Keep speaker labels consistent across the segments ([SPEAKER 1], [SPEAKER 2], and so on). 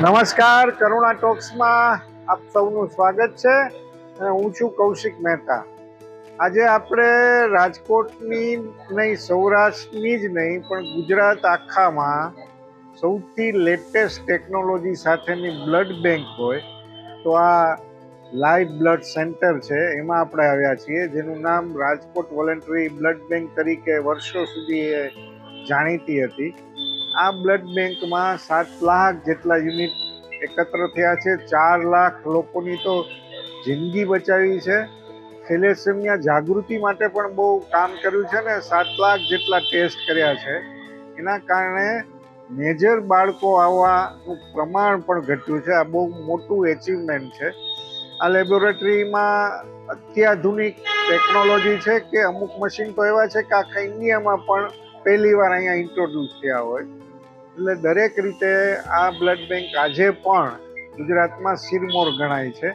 [SPEAKER 1] નમસ્કાર, કરુણા ટોક્સમાં આપ સૌનું સ્વાગત છે અને હું છું કૌશિક મહેતા. આજે આપણે રાજકોટની નહીં, સૌરાષ્ટ્રની જ નહીં પણ ગુજરાત આખામાં સૌથી લેટેસ્ટ ટેકનોલોજી સાથેની બ્લડ બેંક હોય તો આ લાઈવ બ્લડ સેન્ટર છે, એમાં આપણે આવ્યા છીએ, જેનું નામ રાજકોટ વોલેન્ટરી બ્લડ બેંક તરીકે વર્ષો સુધી જાણીતી હતી. આ બ્લડ બેંકમાં 7 લાખ જેટલા યુનિટ એકત્ર થયા છે. 4 લાખ લોકોની તો જિંદગી બચાવી છે. થેલેસેમિયા જાગૃતિ માટે પણ બહુ કામ કર્યું છે ને 7 લાખ જેટલા ટેસ્ટ કર્યા છે. એના કારણે મેજર બાળકો આવવાનું પ્રમાણ પણ ઘટ્યું છે. આ બહુ મોટું એચિવમેન્ટ છે. આ લેબોરેટરીમાં અત્યાધુનિક ટેકનોલોજી છે કે અમુક મશીન તો એવા છે કે આખા ઇન્ડિયામાં પણ પહેલી વાર અહીંયા ઇન્ટ્રોડ્યુસ થયા હોય. એટલે દરેક રીતે આ બ્લડ બેંક આજે પણ ગુજરાતમાં સિરમોર ગણાય છે.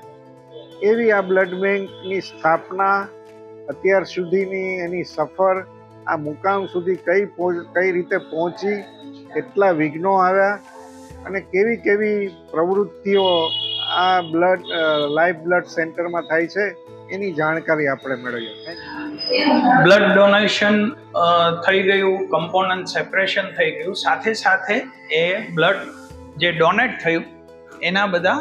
[SPEAKER 1] એવી આ બ્લડ બેંકની સ્થાપના, અત્યાર સુધીની એની સફર, આ મુકામ સુધી કઈ રીતે પહોંચી, કેટલા વિઘ્નો આવ્યા અને કેવી કેવી પ્રવૃત્તિઓ આ લાઈવ બ્લડ સેન્ટરમાં થાય છે એની જાણકારી આપણે મેળવીએ.
[SPEAKER 2] બ્લડ ડોનેશન થઈ ગયું, કમ્પોનન્ટ સેપરેશન થઈ ગયું, સાથે સાથે એ બ્લડ જે ડોનેટ થયું એના બધા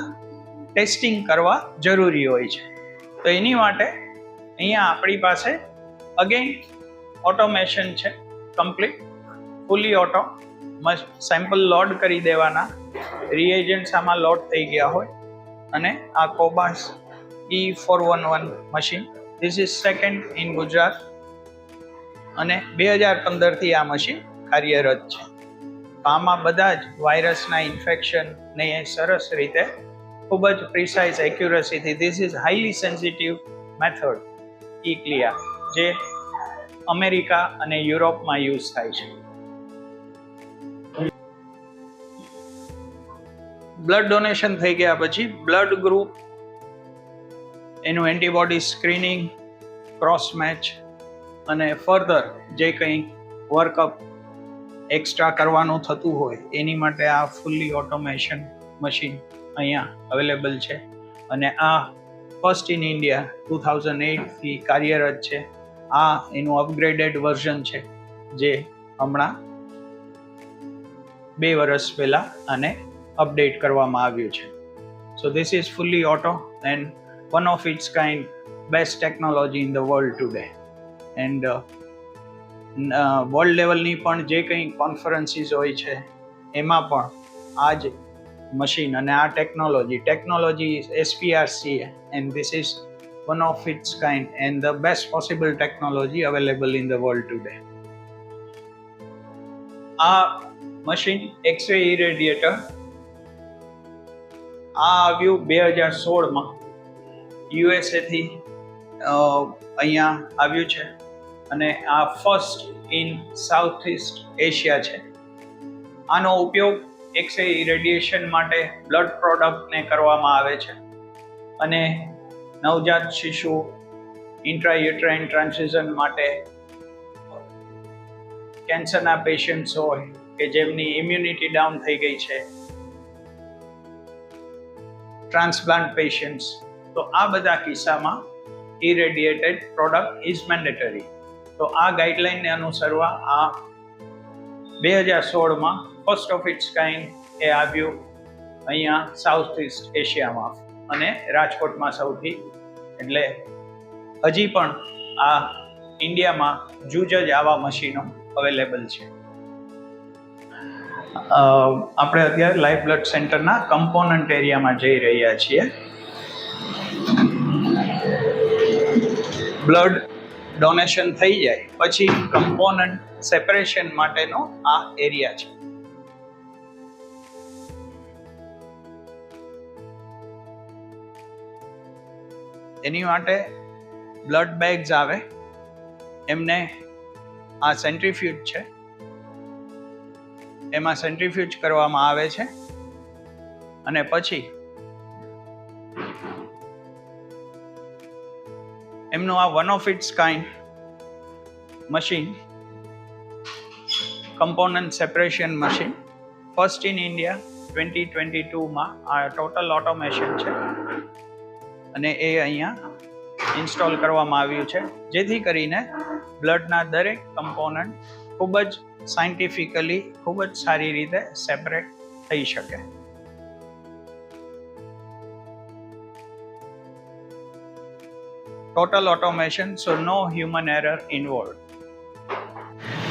[SPEAKER 2] ટેસ્ટિંગ કરવા જરૂરી હોય છે. તો એની માટે અહીંયા આપણી પાસે અગેન ઓટોમેશન છે, કમ્પ્લીટ ફૂલી ઓટો. સેમ્પલ લોડ કરી દેવાના, રિએજન્ટ્સ આમાં લોડ થઈ ગયા હોય અને આ કોબાસ E411 machine, this is second in Gujarat અને 2015થી આ મશીન કાર્યરત છે. આમાં બધા જ વાયરસના ઇન્ફેક્શનને સરસ રીતે ખૂબ જ પ્રિસાઇઝ એક્યુરસીથી, this is highly sensitive method E-CLIA, જે અમેરિકા અને યુરોપમાં યુઝ થાય છે. બ્લડ ડોનેશન થઈ ગયા પછી બ્લડ ગ્રુપ, એનું એન્ટીબોડી સ્ક્રીનિંગ, ક્રોસ મેચ અને ફર્ધર જે કંઈ વર્કઅપ એક્સ્ટ્રા કરવાનું થતું હોય એની માટે આ ફૂલ્લી ઓટોમેશન મશીન અહીંયા અવેલેબલ છે. અને આ ફર્સ્ટ ઇન ઇન્ડિયા 2008થી કાર્યરત છે. આ એનું અપગ્રેડેડ વર્ઝન છે જે હમણાં 2 વર્ષ પહેલાં આને અપડેટ કરવામાં આવ્યું છે. સો this is fully auto and one of its kind, best technology in the world today. And world લેવલની પણ જે કંઈ કોન્ફરન્સીસ હોય છે એમાં પણ આ જ મશીન અને આ technology SPRCA, and this is one of its kind and the best possible technology available in the world today. આ મશીન એક્સ-રે ઇરેડિયેટર આ આવ્યું 2016માં યુએસએથી અહીંયા આવ્યું છે અને આ first in South East Asia છે. આનો ઉપયોગ એક્સ-રે ઇરેડિયેશન માટે બ્લડ પ્રોડક્ટને કરવામાં આવે છે અને નવજાત શિશુ ઇન્ટ્રાયુટ્રાઇન ટ્રાન્સફ્યુઝન માટે, કેન્સરના પેશન્ટ્સ હોય કે જેમની ઇમ્યુનિટી ડાઉન થઈ ગઈ છે, ટ્રાન્સપ્લાન્ટ પેશન્ટ્સ, તો આ બધા કિસ્સામાં ઇરેડિયેટેડ પ્રોડક્ટ ઇઝ મેન્ડેટરી. તો આ ગાઈડલાઇનને અનુસરવા આ 2016માં ફર્સ્ટ ઓફ ઇટ્સ કાઇન્ડ એ આવ્યું અહીંયા સાઉથ ઇસ્ટ એશિયામાં અને રાજકોટમાં સૌથી. એટલે હજી પણ આ ઇન્ડિયામાં જૂજ જ આવા મશીનો અવેલેબલ છે. આપણે અત્યારે લાઈવ બ્લડ સેન્ટરના કમ્પોનન્ટ એરિયામાં જઈ રહ્યા છીએ. બ્લડ ડોનેશન થઈ જાય પછી કમ્પોનન્ટ સેપરેશન માટેનો આ એરિયા છે. એની માટે બ્લડ બેગ્સ આવે, એમને આ સેન્ટ્રીફ્યુજ છે, એમાં સેન્ટ્રીફ્યુજ કરવામાં આવે છે અને પછી એમનું આ one of its kind machine, component separation machine, first in India 2022માં આ ટોટલ ઓટોમેશન છે અને એ અહીંયા ઇન્સ્ટોલ કરવામાં આવ્યું છે, જેથી કરીને બ્લડના દરેક કમ્પોનન્ટ ખૂબ જ સાયન્ટિફિકલી ખૂબ જ સારી રીતે સેપરેટ થઈ શકે. ટોટલ ઓટોમેશન, સો નો હ્યુમન એરર ઇન્વોલ્વ.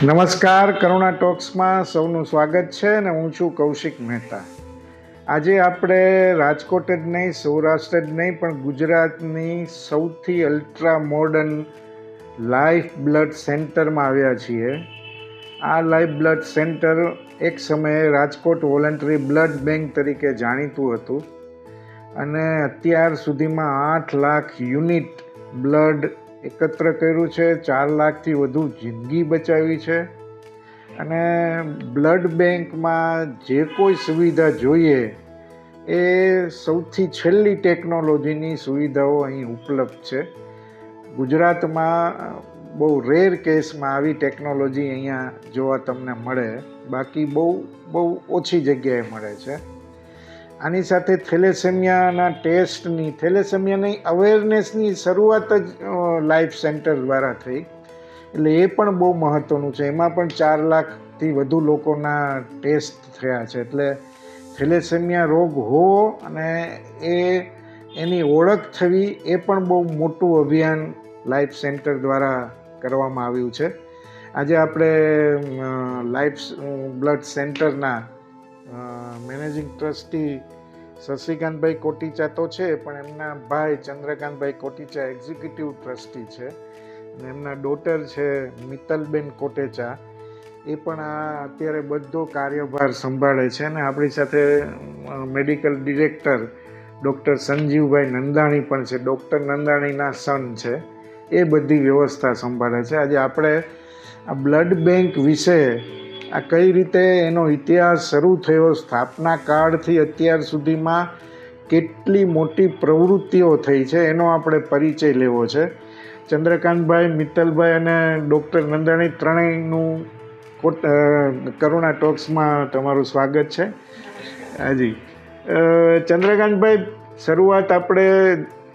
[SPEAKER 1] નમસ્કાર, કરુણા ટોક્સમાં સૌનું સ્વાગત છે અને હું છું કૌશિક મહેતા. આજે આપણે રાજકોટ જ નહીં, સૌરાષ્ટ્ર જ નહીં, પણ ગુજરાતની સૌથી અલ્ટ્રા મોડર્ન લાઈફ બ્લડ સેન્ટરમાં આવ્યા છીએ. આ લાઈફ બ્લડ સેન્ટર એક સમયે રાજકોટ વોલન્ટરી બ્લડ બેંક તરીકે જાણીતું હતું અને અત્યાર સુધીમાં 8 લાખ યુનિટ બ્લડ એકત્ર કર્યું છે, 4 લાખથી વધુ જિંદગી બચાવી છે. અને બ્લડ બેંકમાં જે કોઈ સુવિધા જોઈએ એ સૌથી છેલ્લી ટેકનોલોજીની સુવિધાઓ અહીં ઉપલબ્ધ છે. ગુજરાતમાં બહુ રેર કેસમાં આવી ટેકનોલોજી અહીંયા જોવા તમને મળે, બાકી બહુ ઓછી જગ્યાએ મળે છે. આની સાથે થેલેસેમિયાના ટેસ્ટની, થેલેસેમિયાની અવેરનેસની શરૂઆત જ લાઈફ સેન્ટર દ્વારા થઈ, એટલે એ પણ બહુ મહત્ત્વનું છે. એમાં પણ 4 લાખથી વધુ લોકોના ટેસ્ટ થયા છે. એટલે થેલેસેમિયા રોગ હોવો અને એની ઓળખ થવી એ પણ બહુ મોટું અભિયાન લાઈફ સેન્ટર દ્વારા કરવામાં આવ્યું છે. આજે આપણે લાઈફ બ્લડ સેન્ટરના મેનેજિંગ ટ્રસ્ટી શશિકાંતભાઈ કોટીચા તો છે, પણ એમના ભાઈ ચંદ્રકાંતભાઈ કોટીચા એક્ઝિક્યુટિવ ટ્રસ્ટી છે અને એમના ડોટર છે મિત્તલબેન કોટેચા, એ પણ આ અત્યારે બધો કાર્યભાર સંભાળે છે. અને આપણી સાથે મેડિકલ ડિરેક્ટર ડૉક્ટર સંજીવભાઈ નંદાણી પણ છે, ડૉક્ટર નંદાણીના સન છે, એ બધી વ્યવસ્થા સંભાળે છે. આજે આપણે આ બ્લડ બેંક વિશે, આ કઈ રીતે એનો ઇતિહાસ શરૂ થયો, સ્થાપના કાળથી અત્યાર સુધીમાં કેટલી મોટી પ્રવૃત્તિઓ થઈ છે, એનો આપણે પરિચય લેવો છે. ચંદ્રકાંતભાઈ, મિત્તલભાઈ અને ડૉક્ટર નંદાણી ત્રણેયનું કરુણા ટોક્સમાં તમારું સ્વાગત છે. હાજી ચંદ્રકાંતભાઈ, શરૂઆત આપણે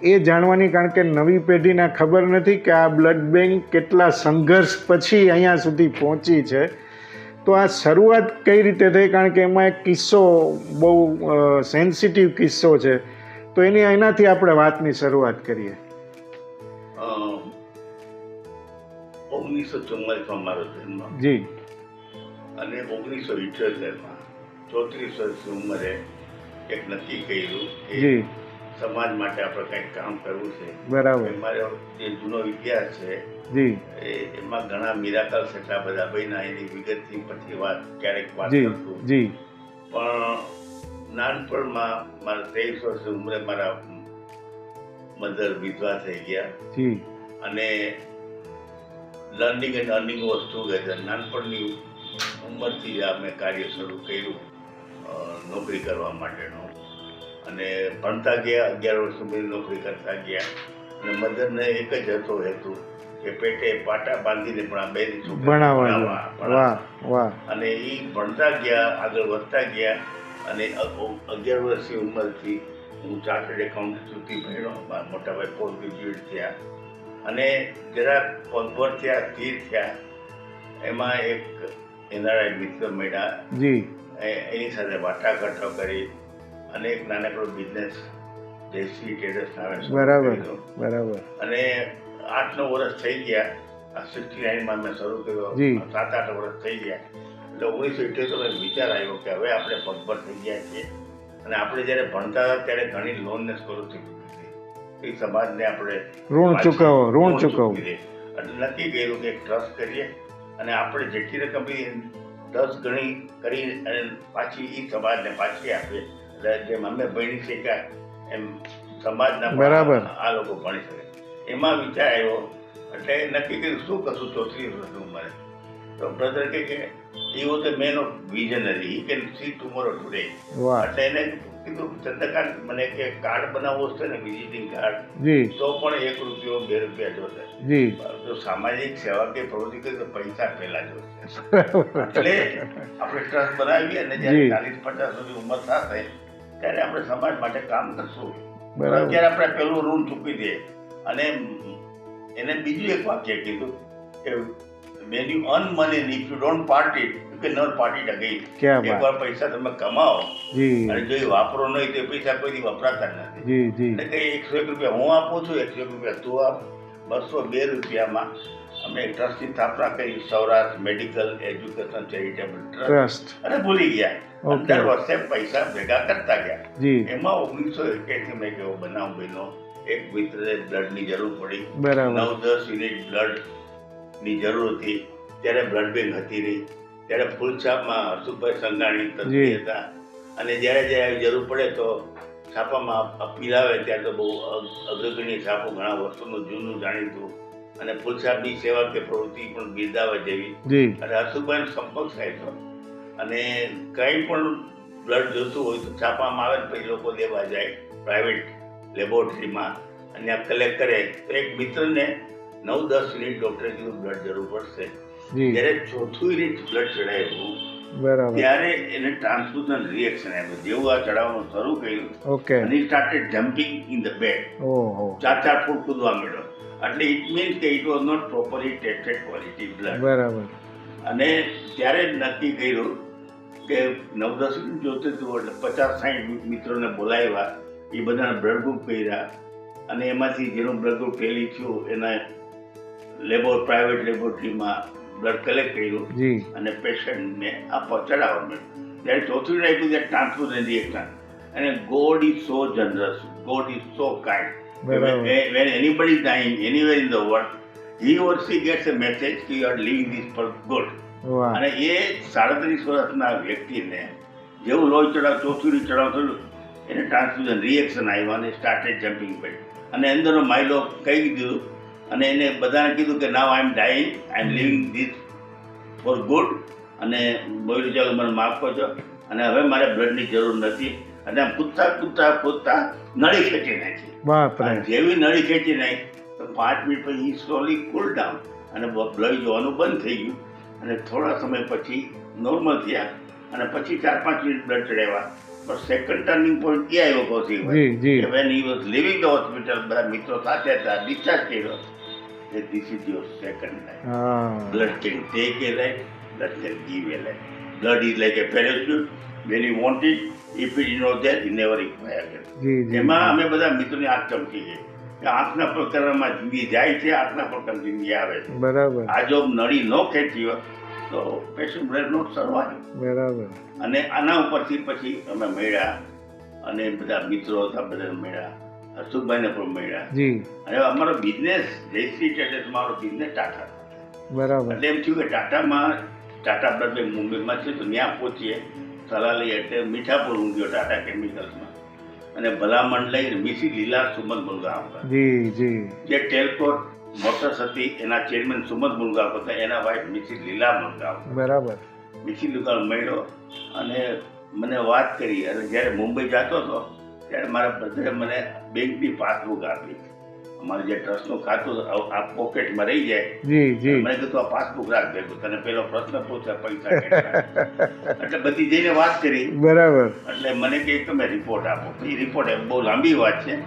[SPEAKER 1] એ જાણવાની, કારણ કે નવી પેઢીને ખબર નથી કે આ બ્લડ બેંક કેટલા સંઘર્ષ પછી અહીંયા સુધી પહોંચી છે. તો આ શરૂઆત કઈ રીતે થઈ, કારણ કે એમાં એક કિસ્સો, બહુ સેન્સિટિવ કિસ્સો છે, તો એનાથી આપણે વાતની શરૂઆત કરીએ.
[SPEAKER 3] 1944માં મારો જન્મ
[SPEAKER 1] જી.
[SPEAKER 3] અને 1978માં 34 વર્ષની ઉંમરે એક નક્કી કર્યું કે
[SPEAKER 1] જી
[SPEAKER 3] સમાજ માટે આપણે કંઈક કામ કરવું છે.
[SPEAKER 1] બરાબર.
[SPEAKER 3] મારો જે જૂનો ઇતિહાસ છે
[SPEAKER 1] જી
[SPEAKER 3] એમાં ઘણા મિરાકલ્સ એટલા બધા બન્યા, એની વિગતથી પછી ક્યારેક વાત
[SPEAKER 1] જી
[SPEAKER 3] કરશું.
[SPEAKER 1] જી.
[SPEAKER 3] પણ નાનપણમાં મારા 23 વર્ષની ઉંમરે મારા મધર વિધવા થઈ ગયા
[SPEAKER 1] જી.
[SPEAKER 3] અને learning and earning was together. નાનપણની ઉંમરથી જ મેં કાર્ય શરૂ કર્યું નોકરી કરવા માટેનું, અને ભણતા ગયા, 11 વર્ષ સુધી નોકરી કરતા ગયા. અને મધરને એક જ હતો હેતુ કે પેટે પાટા બાંધીને પણ આ બે
[SPEAKER 1] ભણાવવા.
[SPEAKER 3] અને એ ભણતા ગયા, આગળ વધતા ગયા. અને 11 વર્ષની ઉંમરથી હું ચાર્ટર્ડ એકાઉન્ટ સુધી ભણ્યો. મારા મોટાભાઈ પોસ્ટ ગ્રેજ્યુએટ થયા અને જરાક પગભર થયા, સ્થિર થયા. એમાં એક એનઆરઆઈ મિત્ર મળ્યા, એની સાથે વાટાઘાટો કરી અને એક નાનકડો બિઝનેસ દેશી ટેરેસ નામે
[SPEAKER 1] બરાબર.
[SPEAKER 3] અને 8-9 વર્ષ થઈ ગયા. આ 69માં મેં શરૂ કર્યો, 7-8 વર્ષ થઈ ગયા. એટલે 1978 વિચાર આવ્યો કે હવે આપણે પગભર થઈ ગયા છીએ અને આપણે જ્યારે ભણતા હતા ત્યારે ઘણી લોન ને સ્કોલરશીપ એ સમાજને આપણે
[SPEAKER 1] ઋણ ચૂકવવું.
[SPEAKER 3] એટલે નક્કી કર્યું કે એક ટ્રસ્ટ કરીએ અને આપણે જેટલી રકમ 10 ગણી કરી અને પાછી એ સમાજને પાછી આપીએ. એટલે જેમ અમે ભણી શક્યા એમ સમાજના આ લોકો ભણી શકે. એમાં વિચાર આવ્યો એટલે નક્કી કર્યું શું કરશું 34 વર્ષની ઉંમરે. તો બ્રધર કે એ was the man of visionary, he can see tomorrow today. એટલે એને કીધું ચંદ્રકાંત મને કે કાર્ડ બનાવવું છે ને વિઝિટિંગ કાર્ડ
[SPEAKER 1] જી
[SPEAKER 3] તો પણ 1 રૂપિયો 2 રૂપિયા જોશે.
[SPEAKER 1] જી
[SPEAKER 3] જો સામાજિક સેવા કે પ્રવૃત્તિ કરી તો પૈસા પહેલા જોશે. એટલે આપણે ટ્રસ્ટ બનાવીએ અને
[SPEAKER 1] જી.
[SPEAKER 3] જ્યારે 40-50 સુધી ઉંમર થશે ત્યારે આપણે સમાજ માટે કામ કરશું.
[SPEAKER 1] બરાબર.
[SPEAKER 3] અત્યારે આપણે પેલું ઋણ ચૂકવી દઈએ. અને એને બીજું એક વાક્ય કીધું કે when you earn money and if you don't part it, you can never part it again.
[SPEAKER 1] ક્યાં વાત.
[SPEAKER 3] એકવાર પૈસા તમે કમાઓ
[SPEAKER 1] જી
[SPEAKER 3] અને જો એ વાપરો નહીં તો એ પૈસા કોઈથી વપરાતા જ નથી.
[SPEAKER 1] જી જી
[SPEAKER 3] એટલે કે 101 રૂપિયા હું આપું છું, 101 રૂપિયા તું આપ. 202 રૂપિયામાં અમે ટ્રસ્ટની સ્થાપના કરી, Saurashtra medical education charitable trust.
[SPEAKER 1] Trust
[SPEAKER 3] અને ભૂલી ગયા.
[SPEAKER 1] Okay.
[SPEAKER 3] દર વર્ષે પૈસા ભેગા કરતા ગયા.
[SPEAKER 1] જી
[SPEAKER 3] એમાં 1981 મેં કેવો બનાવ બન્યો. એક મિત્રને બ્લડની જરૂર પડી.
[SPEAKER 1] બરાબર
[SPEAKER 3] 9-10 યુનિટ બ્લડની જરૂર હતી. ત્યારે બ્લડ બેંક હતી નહીં. ત્યારે ફૂલછાપમાં હર્ષુભાઈ સંઘાણી તંત્રી
[SPEAKER 1] જી.
[SPEAKER 3] હતા. અને જ્યારે આવી જરૂર પડે તો છાપામાં અપીલ આવે ત્યારે તો બહુ અગ્રગણ્ય છાપો, ઘણા વર્ષોનું જૂનું જાણીતું, અને ફૂલછાપની સેવા કે પ્રવૃત્તિ પણ બિરદાવવા જેવી.
[SPEAKER 1] જી
[SPEAKER 3] અને હર્ષુભાઈનો સંપર્ક થાય તો અને કંઈ પણ બ્લડ જોતું હોય તો છાપામાં આવે ને પછી લોકો લેવા જાય પ્રાઇવેટ લેબોરેટરીમાં અને આ કલેક્ટ કરે. તો એક મિત્રને 9-10 યુનિટ ડૉક્ટરે કીધું બ્લડ જરૂર પડશે.
[SPEAKER 1] જી
[SPEAKER 3] જ્યારે 4થું યુનિટ બ્લડ ચડાવ્યું
[SPEAKER 1] બરાબર
[SPEAKER 3] ત્યારે એને ટ્રાન્સફ્યુઝન રિએક્શન આવ્યું. જેવું આ ચડાવવાનું શરૂ કર્યું
[SPEAKER 1] ઓકે
[SPEAKER 3] અને started jumping in the bed.
[SPEAKER 1] ઓહો
[SPEAKER 3] 4 ફૂટ કૂદવા માંડ્યો. એટલે ઇટ મીન્સ કે it was not properly tested quality blood.
[SPEAKER 1] બરાબર
[SPEAKER 3] અને ત્યારે જ નક્કી કર્યું કે 9-10 મિનિટ જોતું હતું એટલે 50-60 મિત્રોને બોલાવ્યા. એ બધાને બ્લડ ગ્રુપ કર્યા અને એમાંથી જેનું બ્લડ ગ્રુપ ફેલી થયું એના પ્રાઇવેટ લેબોરેટરીમાં બ્લડ કલેક્ટ કર્યું
[SPEAKER 1] જી
[SPEAKER 3] અને પેશન્ટને આપવા ચડાવવા મળ્યું. ત્યારે ચોથું રાખ્યું કે ટ્રાન્સફ્યુઝન રિએક્શન. અને God is so જનરસ, God is so kind.
[SPEAKER 1] બરાબર.
[SPEAKER 3] When anybody is dying anywhere in the world, he or she gets a message that you are leaving this for good.
[SPEAKER 1] વાહ
[SPEAKER 3] અને એ 37 વર્ષના વ્યક્તિને જેવું લોહી ચડાવ ચોથું ચડાવતું એને ટ્રાન્સફ્યુઝન રિએક્શન આવ્યું અને સ્ટાર્ટેડ જમ્પિંગ પેડ. અને અંદરનો માયલો કહી દીધું અને એને બધાને કીધું કે now I am dying, I am living this for good. અને બોલ્યું ચાલો મને માફ કરજો અને હવે મારે બ્લડની જરૂર નથી. અને આમ કૂદતા નળી ખેંચી નાખી.
[SPEAKER 1] બાપરે
[SPEAKER 3] અને જેવી નળી ખેંચી નાખી તો 5 મિનિટ પછી સ્લોલી કુલ ડાઉન અને બ્લડ જોવાનું બંધ થઈ ગયું. અને થોડા સમય પછી નોર્મલ થયા અને પછી 4-5 મિનિટ બ્લડ ચડાવ્યા. પણ સેકન્ડ ટર્નિંગ પોઈન્ટ એ આવ્યો કૌશિકભાઈ
[SPEAKER 1] જી જી
[SPEAKER 3] કે when he was leaving the hospital, બધા મિત્રો સાથે હતા, ડિસ્ચાર્જ કર્યો. This is your second life.
[SPEAKER 1] હા
[SPEAKER 3] Blood can take a life, blood can give a life. Blood is like a parachute. When you want it, if it is not there, you never require again.
[SPEAKER 1] જી જી
[SPEAKER 3] એમાં અમે બધા મિત્રોની આંખ ચમકી ગઈ કે આંખના પ્રકારમાં જિંદગી જાય છે, આંખના પ્રકાર જિંદગી આવે છે.
[SPEAKER 1] બરાબર
[SPEAKER 3] આ જો નળી ન ખેંચી હોત તો પેશન્ટ બ્લડ નોટ સર્વાઈવ.
[SPEAKER 1] બરાબર
[SPEAKER 3] અને આના ઉપરથી પછી અમે મળ્યા અને બધા મિત્રો હતા બધાને મળ્યા, હર્ષુભાઈને પણ મળ્યા.
[SPEAKER 1] જી
[SPEAKER 3] અને અમારો બિઝનેસ જયશ્રી ટ્રેડર્સ, મારો બિઝનેસ ટાટા.
[SPEAKER 1] બરાબર
[SPEAKER 3] એટલે એમ થયું કે ટાટા બ્લડ બેંક મુંબઈમાં છે તો ત્યાં પહોંચીએ સલાહ લઈએ. એટલે મીઠાપુર હું ગયો ટાટા કેમિકલ્સમાં અને ભલામણ લઈને મિસી લીલા સુમન મુલગાંવ હતા.
[SPEAKER 1] જી જી
[SPEAKER 3] જે ટેલકોટ મોટર્સ હતી એના ચેરમેન સુમન મુલગાંવ હતા, એના વાઇફ મિસી લીલા મુલગાંવ.
[SPEAKER 1] બરાબર
[SPEAKER 3] મિસી દુકાન મળ્યો અને મને વાત કરી. અને જ્યારે મુંબઈ જતો હતો ત્યારે મારા બ્રધરે મને બેંકની પાસબુક આપી. અમારે જે ટ્રસ્ટનું ખાતું આ પોકેટમાં રહી જાય.
[SPEAKER 1] જી જી
[SPEAKER 3] મને કીધું આ પાસબુક રાખ ભેગું, તને પેલો પ્રશ્ન પૂછે પૈસા કેટલા. એટલે બધી જઈને વાત કરી.
[SPEAKER 1] બરાબર
[SPEAKER 3] એટલે મને કહે તમે રિપોર્ટ આપો. એ રિપોર્ટ એમ બહુ લાંબી વાત છે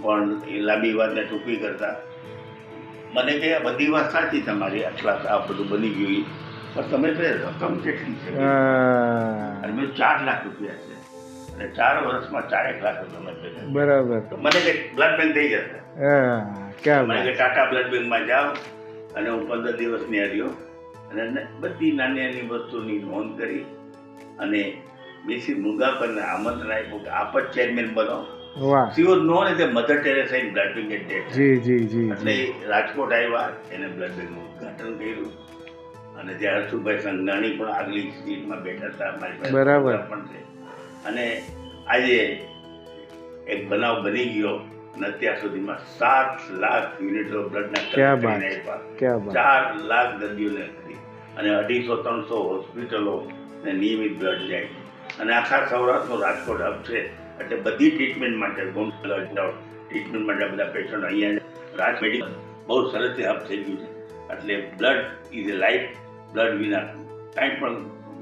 [SPEAKER 3] પણ એ લાંબી વાતને ટૂંકી કરતા મને કહે આ બધી વાત સાચી તમારી, આટલા આ બધું બની ગયું પણ તમે તો રકમ કેટલી છે?
[SPEAKER 1] હા
[SPEAKER 3] અને મેં 4 લાખ રૂપિયા છે અને 4 વર્ષમાં 4 લાખ તમે ભેગા.
[SPEAKER 1] બરાબર
[SPEAKER 3] તો મને કે બ્લડ બેંક થઈ જશે.
[SPEAKER 1] હા ક્યાં
[SPEAKER 3] મને કે
[SPEAKER 1] વાત
[SPEAKER 3] ટાટા બ્લડ બેંકમાં જાઓ. અને હું 15 દિવસની હાર્યો અને બધી નાની નાની વસ્તુની નોંધ કરી અને બેસી મુંગાપરને આમંત્રણ આપ્યું કે આપ જ ચેરમેન બનો.
[SPEAKER 1] વાહ
[SPEAKER 3] She was known as a Mother Teresa in blood bank at that time.
[SPEAKER 1] જી જી જી
[SPEAKER 3] એટલે
[SPEAKER 1] જી
[SPEAKER 3] રાજકોટ આવ્યા, એને બ્લડ બેંકનું ઉદઘાટન કર્યું અને ત્યાં હર્ષુભાઈ સંઘાણી પણ આગલી સીટમાં બેઠા હતા, મારી પાસે
[SPEAKER 1] બરાબર.
[SPEAKER 3] પણ છે. અને આજે એક બનાવ બની ગયો અને અત્યાર સુધીમાં 7 લાખ યુનિટો બ્લડના
[SPEAKER 1] ક્યાં
[SPEAKER 3] કલેક્ટ
[SPEAKER 1] બાત.
[SPEAKER 3] કરીને આપ્યા.
[SPEAKER 1] ક્યાં બાત
[SPEAKER 3] 4 લાખ દર્દીઓને કરી અને 250-300 હોસ્પિટલો ને નિયમિત બ્લડ જાય. અને આખા સૌરાષ્ટ્રનો રાજકોટ હબ છે, એટલે બધી ટ્રીટમેન્ટ માટે ટ્રીટમેન્ટ માટે બધા પેશન્ટ અહીંયા રાજ મેડિકલ બહુ સરસ હબ થઈ ગયું છે. એટલે blood is A life. Blood વિના કાંઈ પણ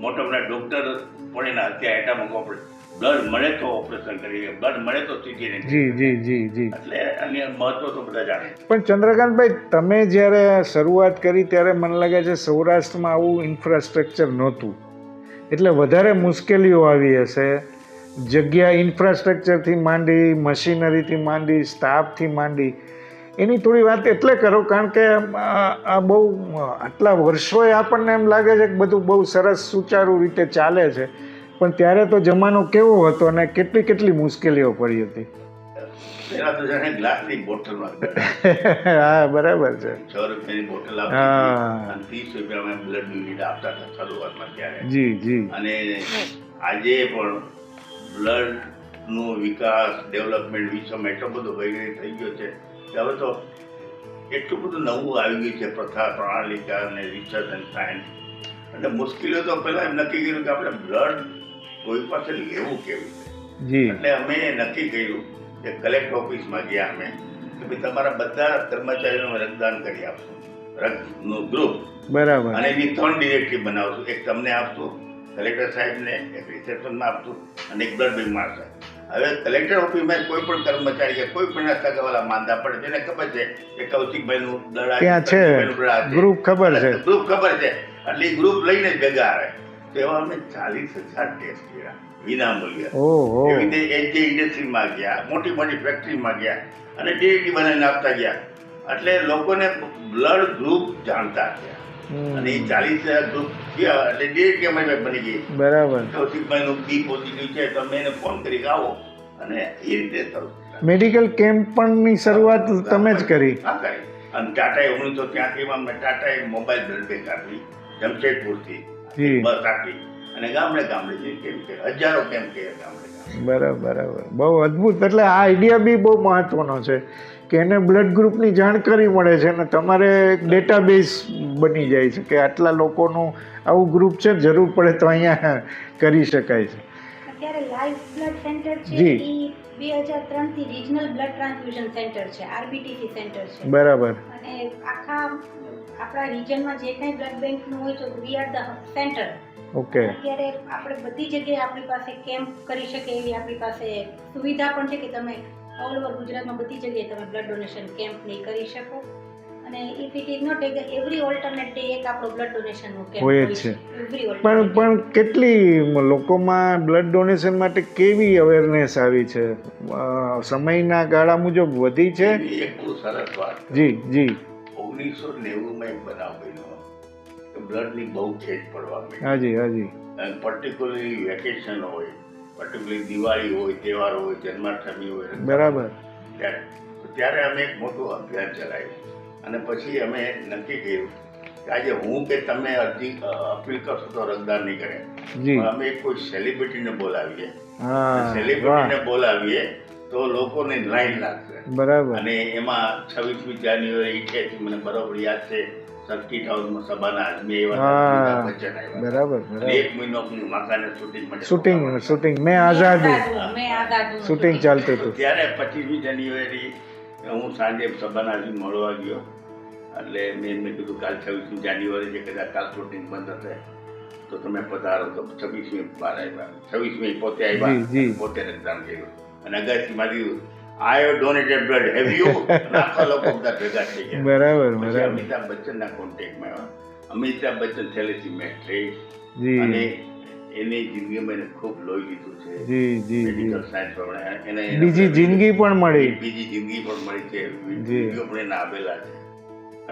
[SPEAKER 3] મોટા મોટા ડૉક્ટર પણ એના અત્યારે એટામાં આપણે બ્લડ મળે તો ઓપરેશન કરીએ, બ્લડ મળે તો સીધી
[SPEAKER 1] જી જી જી જી.
[SPEAKER 3] એટલે આની મહત્વ તો બધા જાણે.
[SPEAKER 1] પણ ચંદ્રકાંતભાઈ, તમે જ્યારે શરૂઆત કરી ત્યારે મને લાગે છે સૌરાષ્ટ્રમાં આવું ઇન્ફ્રાસ્ટ્રક્ચર નહોતું, એટલે વધારે મુશ્કેલીઓ આવી હશે. જગ્યા, ઇન્ફ્રાસ્ટ્રક્ચરથી માંડી, મશીનરીથી માંડી, સ્ટાફથી માંડી, એની થોડી વાત એટલે કરો, કારણ કે આ બહુ આટલા વર્ષોએ આપણને એમ લાગે છે કે બધું બહુ સરસ સુચારુ રીતે ચાલે છે, પણ ત્યારે તો જમાનો કેવો હતો અને કેટલી કેટલી મુશ્કેલીઓ પડી હતી.
[SPEAKER 3] પેલા તો જાણે ગ્લાસની બોટલમાં
[SPEAKER 1] હા, બરાબર છે.
[SPEAKER 3] 6 રૂપિયાની બોટલ આપતી અને 30 રૂપિયામાં બ્લડ યુનિટ આપતા હતા શરૂઆતમાં ત્યારે.
[SPEAKER 1] જી જી.
[SPEAKER 3] અને આજે પણ બ્લડનો વિકાસ, ડેવલપમેન્ટ વિશ્વમાં એટલો બધો વૈગરી થઈ ગયો છે કે હવે તો એટલું બધું નવું આવી ગયું છે, પ્રથા, પ્રણાલિકા અને રિસર્ચ એન્ડ સાયન્સ. એટલે મુશ્કેલીઓ તો પહેલાં એમ નક્કી કર્યું કે આપણે બ્લડ કોઈ પાસે લેવું કેવું છે.
[SPEAKER 1] જી.
[SPEAKER 3] એટલે અમે નક્કી કર્યું કે કલેક્ટર ઓફિસમાં ગયા અમે કે ભાઈ તમારા બધા કર્મચારીઓને રક્તદાન કરી આપશું, રક્તનું ગ્રુપ.
[SPEAKER 1] બરાબર.
[SPEAKER 3] અને એની 3 ડિરેક્ટિવ બનાવશું. એક તમને આપશું, કલેક્ટર સાહેબને, એક રિસેપ્શનમાં આપશું અને એક બ્લડ બેંકમાં આપશે. હવે કલેક્ટર ઓફિસમાં કોઈ પણ કર્મચારી કે કોઈ પણ સગાવાલા માંદા પડે, જેને ખબર છે કે કૌશિકભાઈનું બ્લડ
[SPEAKER 1] ક્યાં છે, ગ્રુપ ખબર છે,
[SPEAKER 3] ગ્રુપ ખબર છે, એટલે એ ગ્રુપ લઈને જ ભેગા આવે. તો એવા અમે 40,000 ટેસ્ટ કર્યા વિના મૂલ્ય. એવી રીતે જે ઇન્ડસ્ટ્રીમાં ગયા, મોટી મોટી ફેક્ટરીમાં ગયા અને ડીએટી બનાવીને આપતા ગયા. એટલે લોકોને બ્લડ ગ્રુપ જાણતા ગયા અને એ 40,000 ગ્રુપ ગયા એટલે ડીએટી અમારી બની ગઈ.
[SPEAKER 1] બરાબર.
[SPEAKER 3] કૌશિકભાઈનું બી પોઝિટિવ છે તો અમે એને ફોન કરી આવો અને એ રીતે થયું.
[SPEAKER 1] મેડિકલ કેમ્પ પણની શરૂઆત તમે જ કરી?
[SPEAKER 3] હા, કરી. અને ટાટાએ 1983માં મેં ટાટાએ મોબાઈલ બ્લડ બેંક આપી જમશેદપુરથી, બસ આપી અને ગામડે ગામડે જે કેમ્પ છે, હજારો કેમ્પ છે ગામડે.
[SPEAKER 1] બરાબર બરાબર. બહુ અદ્ભુત. એટલે આ આઈડિયા બી બહુ મહત્વનો છે કે એને બ્લડ ગ્રુપની જાણકારી મળે છે અને તમારે એક ડેટાબેઝ બની જાય છે કે આટલા લોકોનું આવું ગ્રુપ છે, જરૂર પડે તો અહીંયા કરી શકાય છે.
[SPEAKER 4] અત્યારે લાઈવ બ્લડ સેન્ટર છે
[SPEAKER 1] જી.
[SPEAKER 4] એ 2003 થી રિજનલ બ્લડ ટ્રાન્સફ્યુઝન સેન્ટર છે, આરબીટીસી સેન્ટર છે.
[SPEAKER 1] બરાબર.
[SPEAKER 4] અને આખા આપણા રિજનમાં જે કંઈ બ્લડ બેંકનું હોય તો we are the centre.
[SPEAKER 1] Okay.
[SPEAKER 4] અત્યારે આપણે બધી જગ્યાએ આપણી પાસે કેમ્પ કરી શકે એવી આપણી પાસે સુવિધા પણ છે કે તમે ઓલ ઓવર ગુજરાતમાં બધી જગ્યાએ તમે બ્લડ ડોનેશન કેમ્પ નહીં કરી શકો. અને if it is not every alternate day એક આપણો બ્લડ ડોનેશનનો કેમ્પ
[SPEAKER 1] હોય
[SPEAKER 4] હોય
[SPEAKER 1] છે.
[SPEAKER 4] એવરી
[SPEAKER 1] પણ કેટલી લોકોમાં બ્લડ ડોનેશન માટે કેવી અવેરનેસ આવી છે? સમયના ગાળા મુજબ વધી છે?
[SPEAKER 3] એક બહુ સરસ વાત.
[SPEAKER 1] જી જી.
[SPEAKER 3] 1990માં એક બનાવ બન્યો કે બ્લડની બહુ ખેંચ પડવા માંડી.
[SPEAKER 1] હાજી હાજી.
[SPEAKER 3] અને પર્ટિક્યુલરલી વેકેશન હોય, પર્ટિક્યુલરલી દિવાળી હોય, તહેવાર હોય, જન્માષ્ટમી હોય,
[SPEAKER 1] બરાબર.
[SPEAKER 3] ત્યારે અમે એક મોટું અભિયાન ચલાવ્યું અને પછી અમે નક્કી કર્યું કે આજે હું કે તમે અરજી અપીલ કરશો તો રક્તદાન નહીં કરે, પણ અમે કોઈ સેલિબ્રિટીને બોલાવીએ. સેલિબ્રિટીને બોલાવીએ તો લોકોને લાઈન લાગશે.
[SPEAKER 1] બરાબર.
[SPEAKER 3] અને એમાં 26મી જાન્યુઆરી 88 મને બરોબર યાદ છે, સર્કિટ હાઉસમાં સભાના આદમી એવા બચ્ચન આવ્યા.
[SPEAKER 1] બરાબર.
[SPEAKER 3] એક મહિનો માતાને શૂટિંગ માટે
[SPEAKER 1] શૂટિંગ મેં આઝાદ શૂટિંગ ચાલતું હતું.
[SPEAKER 3] ત્યારે 25મી જાન્યુઆરી હું સાંજે સભાના આદમી મળવા ગયો. એટલે મેં કીધું કાલ 26મી જાન્યુઆરી છે, કદાચ કાલ શૂટિંગ બંધ હશે તો તમે પધારો. તો 26મી બહાર આવ્યા, 26મી પોતે આવ્યા, પોતે રક્તદાન કર્યું અને અગાસીમાં દીધું I have donated blood. Have you? આખા લોકો બધા ભેગા થઈ ગયા.
[SPEAKER 1] બરાબર.
[SPEAKER 3] અમિતાભ બચ્ચનના કોન્ટેક્ટમાં આવ્યા. અમિતાભ બચ્ચન થેલેસીમિયા ટ્રેસ અને એની જિંદગીમાં એને ખૂબ લોહી લીધું છે. મેડિકલ સાયન્સ પ્રમાણે એને
[SPEAKER 1] બીજી જિંદગી પણ મળી
[SPEAKER 3] છે. વિડીયો પણ એના આવેલા છે.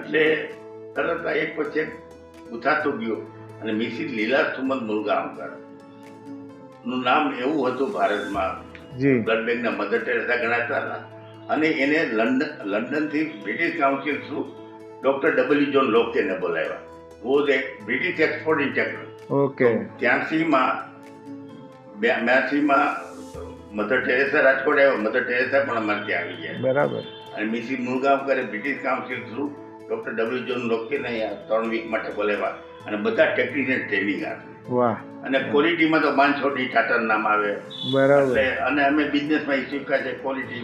[SPEAKER 3] એટલે તરત એક પછી એક ઉઠાતું ગયો અને મિસિસ લીલા સુમન મુલગાંવકર નું નામ એવું હતું ભારતમાં, બ્લડ બેંકના મધર ટેરેસા ગણાતા હતા. અને એને લંડનથી British council through doctor W John લોકેને બોલાવ્યા. Was a British export inspector.
[SPEAKER 1] Okay.
[SPEAKER 3] 83માં મધર ટેરેસા રાજકોટ આવ્યો. મધર ટેરેસા પણ અમારે ત્યાં આવી ગયા.
[SPEAKER 1] બરાબર.
[SPEAKER 3] અને મિસિસ મુલગાંવકરે British council through doctor W John લોકેને 3 વીક માટે બોલાવ્યા અને બધા ટેકનિશિયન ટ્રેનિંગ આપે
[SPEAKER 1] વાહ
[SPEAKER 3] અને ક્વોલિટીમાં તો 500 ટાટાનું નામ આવે
[SPEAKER 1] બરાબર
[SPEAKER 3] એટલે અને અમે બિઝનેસમાં એ સ્વીકાર છે ક્વોલિટી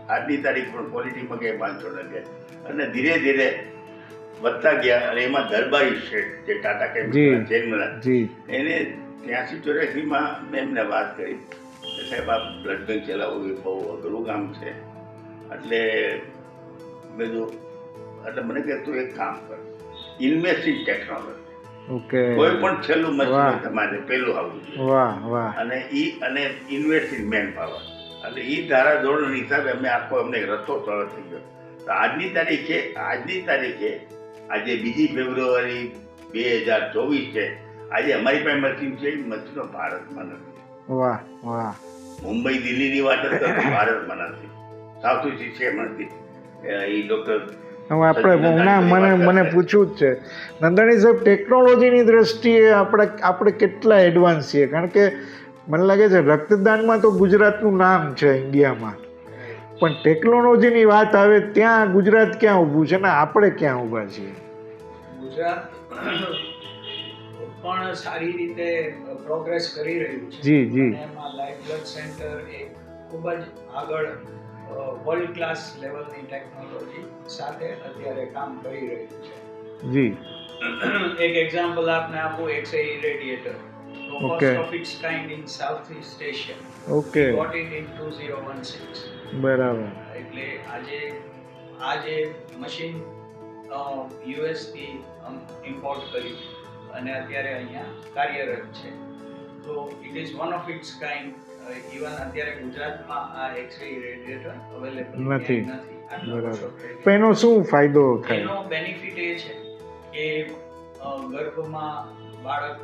[SPEAKER 3] આજની તારીખ પણ ક્વોલિટીમાં કે 500 લગે અને ધીરે ધીરે વધતા ગયા અને એમાં દરબારી શેઠ જે ટાટા કેમિકલ ચેરમેન
[SPEAKER 1] જી
[SPEAKER 3] એને 83-84માં મેં એમને વાત કરી કે સાહેબ આ બ્લડ બેંક ચલાવવું એ બહુ અઘરું કામ છે એટલે એટલે મને કહે તું એક કામ કર ઇન્વેસ્ટ ઇન ટેકનોલોજી
[SPEAKER 1] ઓકે
[SPEAKER 3] કોઈ પણ છેલ્લું મશીન
[SPEAKER 1] વાહ.
[SPEAKER 3] હોય તમારે પહેલું આવવું જોઈએ
[SPEAKER 1] વાહ વાહ
[SPEAKER 3] અને ઇન્વેસ્ટ ઇન મેન પાવર અને એ ધારા ધોરણ હિસાબે અમે આખો અમને રસ્તો સરળ થઈ ગયો તો આજની તારીખે આજે 2 ફેબ્રુઆરી 2024 છે આજે અમારી પાસે મશીન છે એ મશીનો ભારતમાં નથી
[SPEAKER 1] વાહ વાહ
[SPEAKER 3] મુંબઈ દિલ્હીની વાત જ કરતો ભારતમાં નથી સાઉથ ઇસ્ટ એશિયામાં નથી એ ડૉક્ટર
[SPEAKER 1] હવે આપણે મને પૂછવું જ છે નંદાણી સાહેબ ટેકનોલોજીની દ્રષ્ટિએ આપણે કેટલા એડવાન્સ છીએ કારણ કે મને લાગે છે રક્તદાનમાં તો ગુજરાતનું નામ છે ઇન્ડિયામાં પણ ટેકનોલોજીની વાત આવે ત્યાં ગુજરાત ક્યાં ઊભું છે ને આપણે ક્યાં ઊભા છીએ
[SPEAKER 2] ગુજરાત પણ સારી રીતે પ્રોગ્રેસ કરી રહ્યું છે
[SPEAKER 1] જી જી
[SPEAKER 2] અને એમાં લાઈફ બ્લડ સેન્ટર એક ખૂબ જ આગળ વર્લ્ડ ક્લાસ લેવલની ટેકનોલોજી સાથે અત્યારે કામ કરી રહ્યું છે
[SPEAKER 1] જી
[SPEAKER 2] એક એક્ઝામ્પલ આપને આપું X-ray radiator
[SPEAKER 1] Okay.
[SPEAKER 2] First of its kind in South East Asia
[SPEAKER 1] okay
[SPEAKER 2] got it in 2016
[SPEAKER 1] બરાબર
[SPEAKER 2] એટલે આ જે મશીન યુએસ થી ઇમ્પોર્ટ કર્યું અને અત્યારે અહીંયા કાર્યરત છે તો it is one of its kind even અત્યારે ગુજરાતમાં આ એક્સ-રે રેડિએટર અવેલેબલ
[SPEAKER 1] નથી.
[SPEAKER 2] આટલા
[SPEAKER 1] બરાબર.
[SPEAKER 2] વર્ષો થઈ ગયા.
[SPEAKER 1] તો એનો શું ફાયદો થાય
[SPEAKER 2] એનો બેનિફિટ એ છે કે ગર્ભમાં બાળક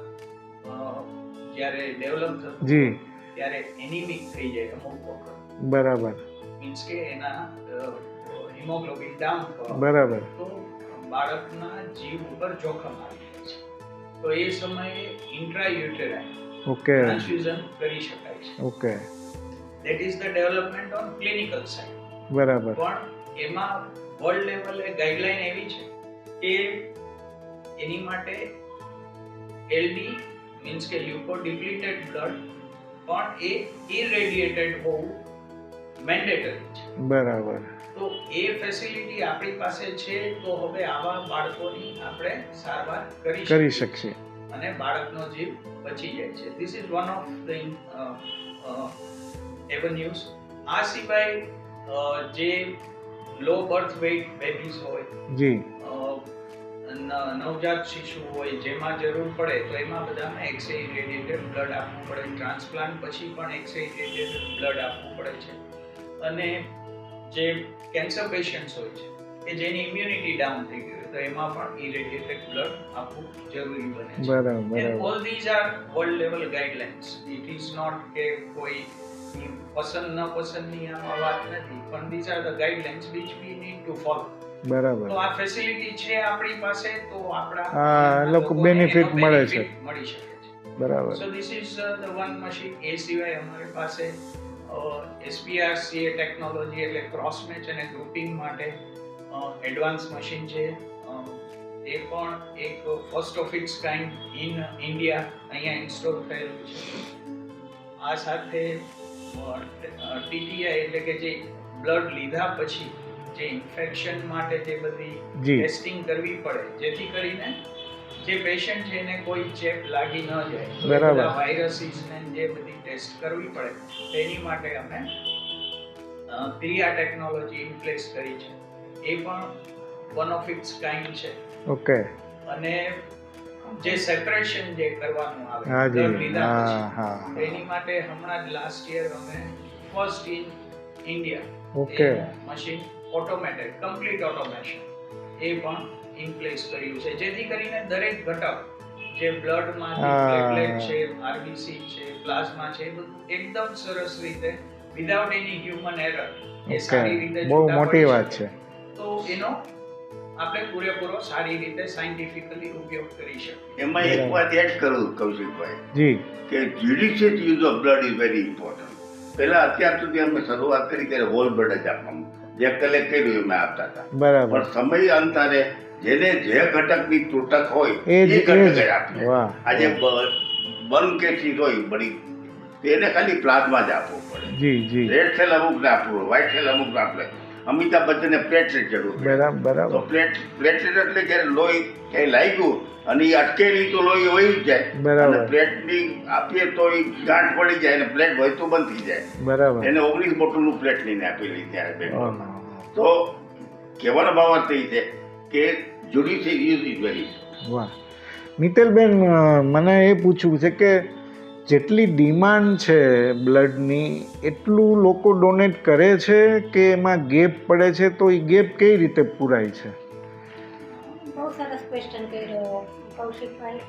[SPEAKER 2] જ્યારે ડેવલપ થતું
[SPEAKER 1] જી
[SPEAKER 2] ત્યારે એનિમિક થઈ જાય અમુક વખત
[SPEAKER 1] બરાબર
[SPEAKER 2] મીન્સ કે એના હિમોગ્લોબિન ડાઉન થવા
[SPEAKER 1] બરાબર
[SPEAKER 2] તો બાળકના જીવ ઉપર જોખમ આવી જાય છે તો એ સમયે ઇન્ટ્રાયુટેરાઇન
[SPEAKER 1] ઓકે
[SPEAKER 2] ટ્રાન્સફ્યુઝન કરી શકાય છે
[SPEAKER 1] okay
[SPEAKER 2] that is the development on clinical side
[SPEAKER 1] બરાબર
[SPEAKER 2] પણ એમાં વર્લ્ડ લેવલે ગાઈડલાઈન એવી છે કે એની માટે એલડી મીન્સ કે લ્યુકોડિપ્લીટેડ બ્લડ પણ એ ઇરેડિએટેડ હોવું મેન્ડેટરી છે
[SPEAKER 1] બરાબર
[SPEAKER 2] તો એ ફેસિલિટી આપણી પાસે છે તો હવે આવા બાળકોની આપણે સારવાર કરી
[SPEAKER 1] શકીએ
[SPEAKER 2] અને બાળકનો જીવ બચી જાય છે this is one of the avenues આ સિવાય જે લો બર્થ વેઇટ બેબીઝ હોય
[SPEAKER 1] જી
[SPEAKER 2] નવજાત શિશુ હોય જેમાં જરૂર પડે તો એમાં બધામાં એક્સ-રે રેડિએટેડ બ્લડ આપવું પડે ટ્રાન્સપ્લાન્ટ પછી પણ એક્સ-રે રેડિએટેડ બ્લડ આપવું પડે છે અને જે કેન્સર પેશન્ટ્સ હોય છે કે જેની ઇમ્યુનિટી ડાઉન થઈ ગઈ હોય તો એમાં પણ ઇરેડિએટેડ બ્લડ આપવું જરૂરી બને છે
[SPEAKER 1] બરાબર
[SPEAKER 2] all these are world level guidelines it is not કે કોઈ પસંદ ન પસંદની આમાં વાત નથી પણ these are the guidelines which we need to follow
[SPEAKER 1] બરાબર
[SPEAKER 2] તો આ ફેસિલિટી છે આપણી પાસે તો આપણા
[SPEAKER 1] લોકો benefit મળે છે.
[SPEAKER 2] મળી શકે છે
[SPEAKER 1] બરાબર
[SPEAKER 2] so this is the one machine એ સિવાય અમારી પાસે SPRCA ટેકનોલોજી એટલે ક્રોસ મેચ અને ગ્રુપિંગ માટે એડવાન્સ મશીન છે એ પણ એક first of its kind in India અહીંયા ઇન્સ્ટોલ થયેલું છે આ સાથે TTI એટલે કે જે બ્લડ લીધા પછી જે ઇન્ફેક્શન માટે જે બધી
[SPEAKER 1] જી.
[SPEAKER 2] ટેસ્ટિંગ કરવી પડે જેથી કરીને જે પેશન્ટ છે એને કોઈ ચેપ લાગી ન જાય તો એ
[SPEAKER 1] બરાબર.
[SPEAKER 2] બધા વાયરસીસ ને જે બધી ટેસ્ટ કરવી પડે તેની માટે અમે ક્રિયા ટેકનોલોજી ઇન પ્લેસ કરી છે એ પણ વન ઓફ ઇટ્સ કાઇન્ડ છે
[SPEAKER 1] ઓકે
[SPEAKER 2] અને જે સેપરેશન જે કરવાનું આવે
[SPEAKER 1] હા
[SPEAKER 2] blood
[SPEAKER 1] જી
[SPEAKER 2] લીધા
[SPEAKER 1] હા
[SPEAKER 2] પછી,
[SPEAKER 1] હા
[SPEAKER 2] એની માટે હમણાં જ લાસ્ટ યર અમે first in India
[SPEAKER 1] okay
[SPEAKER 2] machine automated complete automation એ પણ ઇન પ્લેસ કર્યું છે જેથી કરીને દરેક ઘટક જે બ્લડમાં પ્લેટલેટ છે આરબીસી છે પ્લાઝમા છે એ બધું એકદમ સરસ રીતે વિધાઉટ એની હ્યુમન એરર એ સારી રીતે
[SPEAKER 1] બહુ
[SPEAKER 2] છૂટા
[SPEAKER 1] મોટી
[SPEAKER 2] પડી
[SPEAKER 1] વાત
[SPEAKER 2] શકે.
[SPEAKER 1] છે
[SPEAKER 2] તો એનો આપણે પૂરેપૂરો સારી રીતે સાયન્ટિફિકલી ઉપયોગ કરી શકીએ
[SPEAKER 3] એમાં એક વાત એડ કરું કૌશિકભાઈ
[SPEAKER 1] જી
[SPEAKER 3] કે judicious use of blood is very important પહેલા અત્યાર સુધી અમે શરૂઆત કરી ત્યારે હોલ બ્લડ જ આપવાનું જે કલેક્ટ કર્યું એમ આપતા હતા
[SPEAKER 1] બરાબર
[SPEAKER 3] પણ સમય અંતરે જેને જે ઘટકની તૂટક હોય
[SPEAKER 1] એ
[SPEAKER 3] એ
[SPEAKER 1] જ
[SPEAKER 3] ઘટક જ આપીએ.
[SPEAKER 1] વાહ
[SPEAKER 3] આજે બર્ન કેસીસ હોય બધી તેને ખાલી પ્લાઝમા જ આપવું પડે.
[SPEAKER 1] જી જી
[SPEAKER 3] રેડ સેલ અમુક ના આપવું, વ્હાઇટ સેલ અમુક ના આપે. અમિતાભ બચ્ચને પ્લેટલેટ જરૂર પડે.
[SPEAKER 1] બરાબર
[SPEAKER 3] તો
[SPEAKER 1] બરાબર
[SPEAKER 3] પ્લેટલેટ એટલે જ્યારે લોહી ક્યાંય લાગ્યું અને એ અટકેલી તો લોહી વહી જ જાય.
[SPEAKER 1] બરાબર.
[SPEAKER 3] અને પ્લેટની આપીએ તો એ ગાંઠ પડી જાય અને પ્લેટ વહેતું બંધ થઈ જાય.
[SPEAKER 1] બરાબર
[SPEAKER 3] એને 19 બોટલનું પ્લેટ લઈને આપેલી ત્યારે બેંગ્લોરમાં.
[SPEAKER 1] ઓહ,
[SPEAKER 3] તો કહેવાનો ભાવ અર્થ એ છે કે જ્યુડિશિયલ યુઝ ઇઝ વેરી.
[SPEAKER 1] વાહ મિત્તલબેન, મને એ પૂછવું છે કે જેટલી ડિમાન્ડ છે બ્લડની એટલું લોકો ડોનેટ કરે છે કે એમાં ગેપ પડે છે, તો એ ગેપ કઈ રીતે પૂરાય છે?
[SPEAKER 4] બહુ સરસ ક્વેશ્ચન કર્યો કૌશિકભાઈ.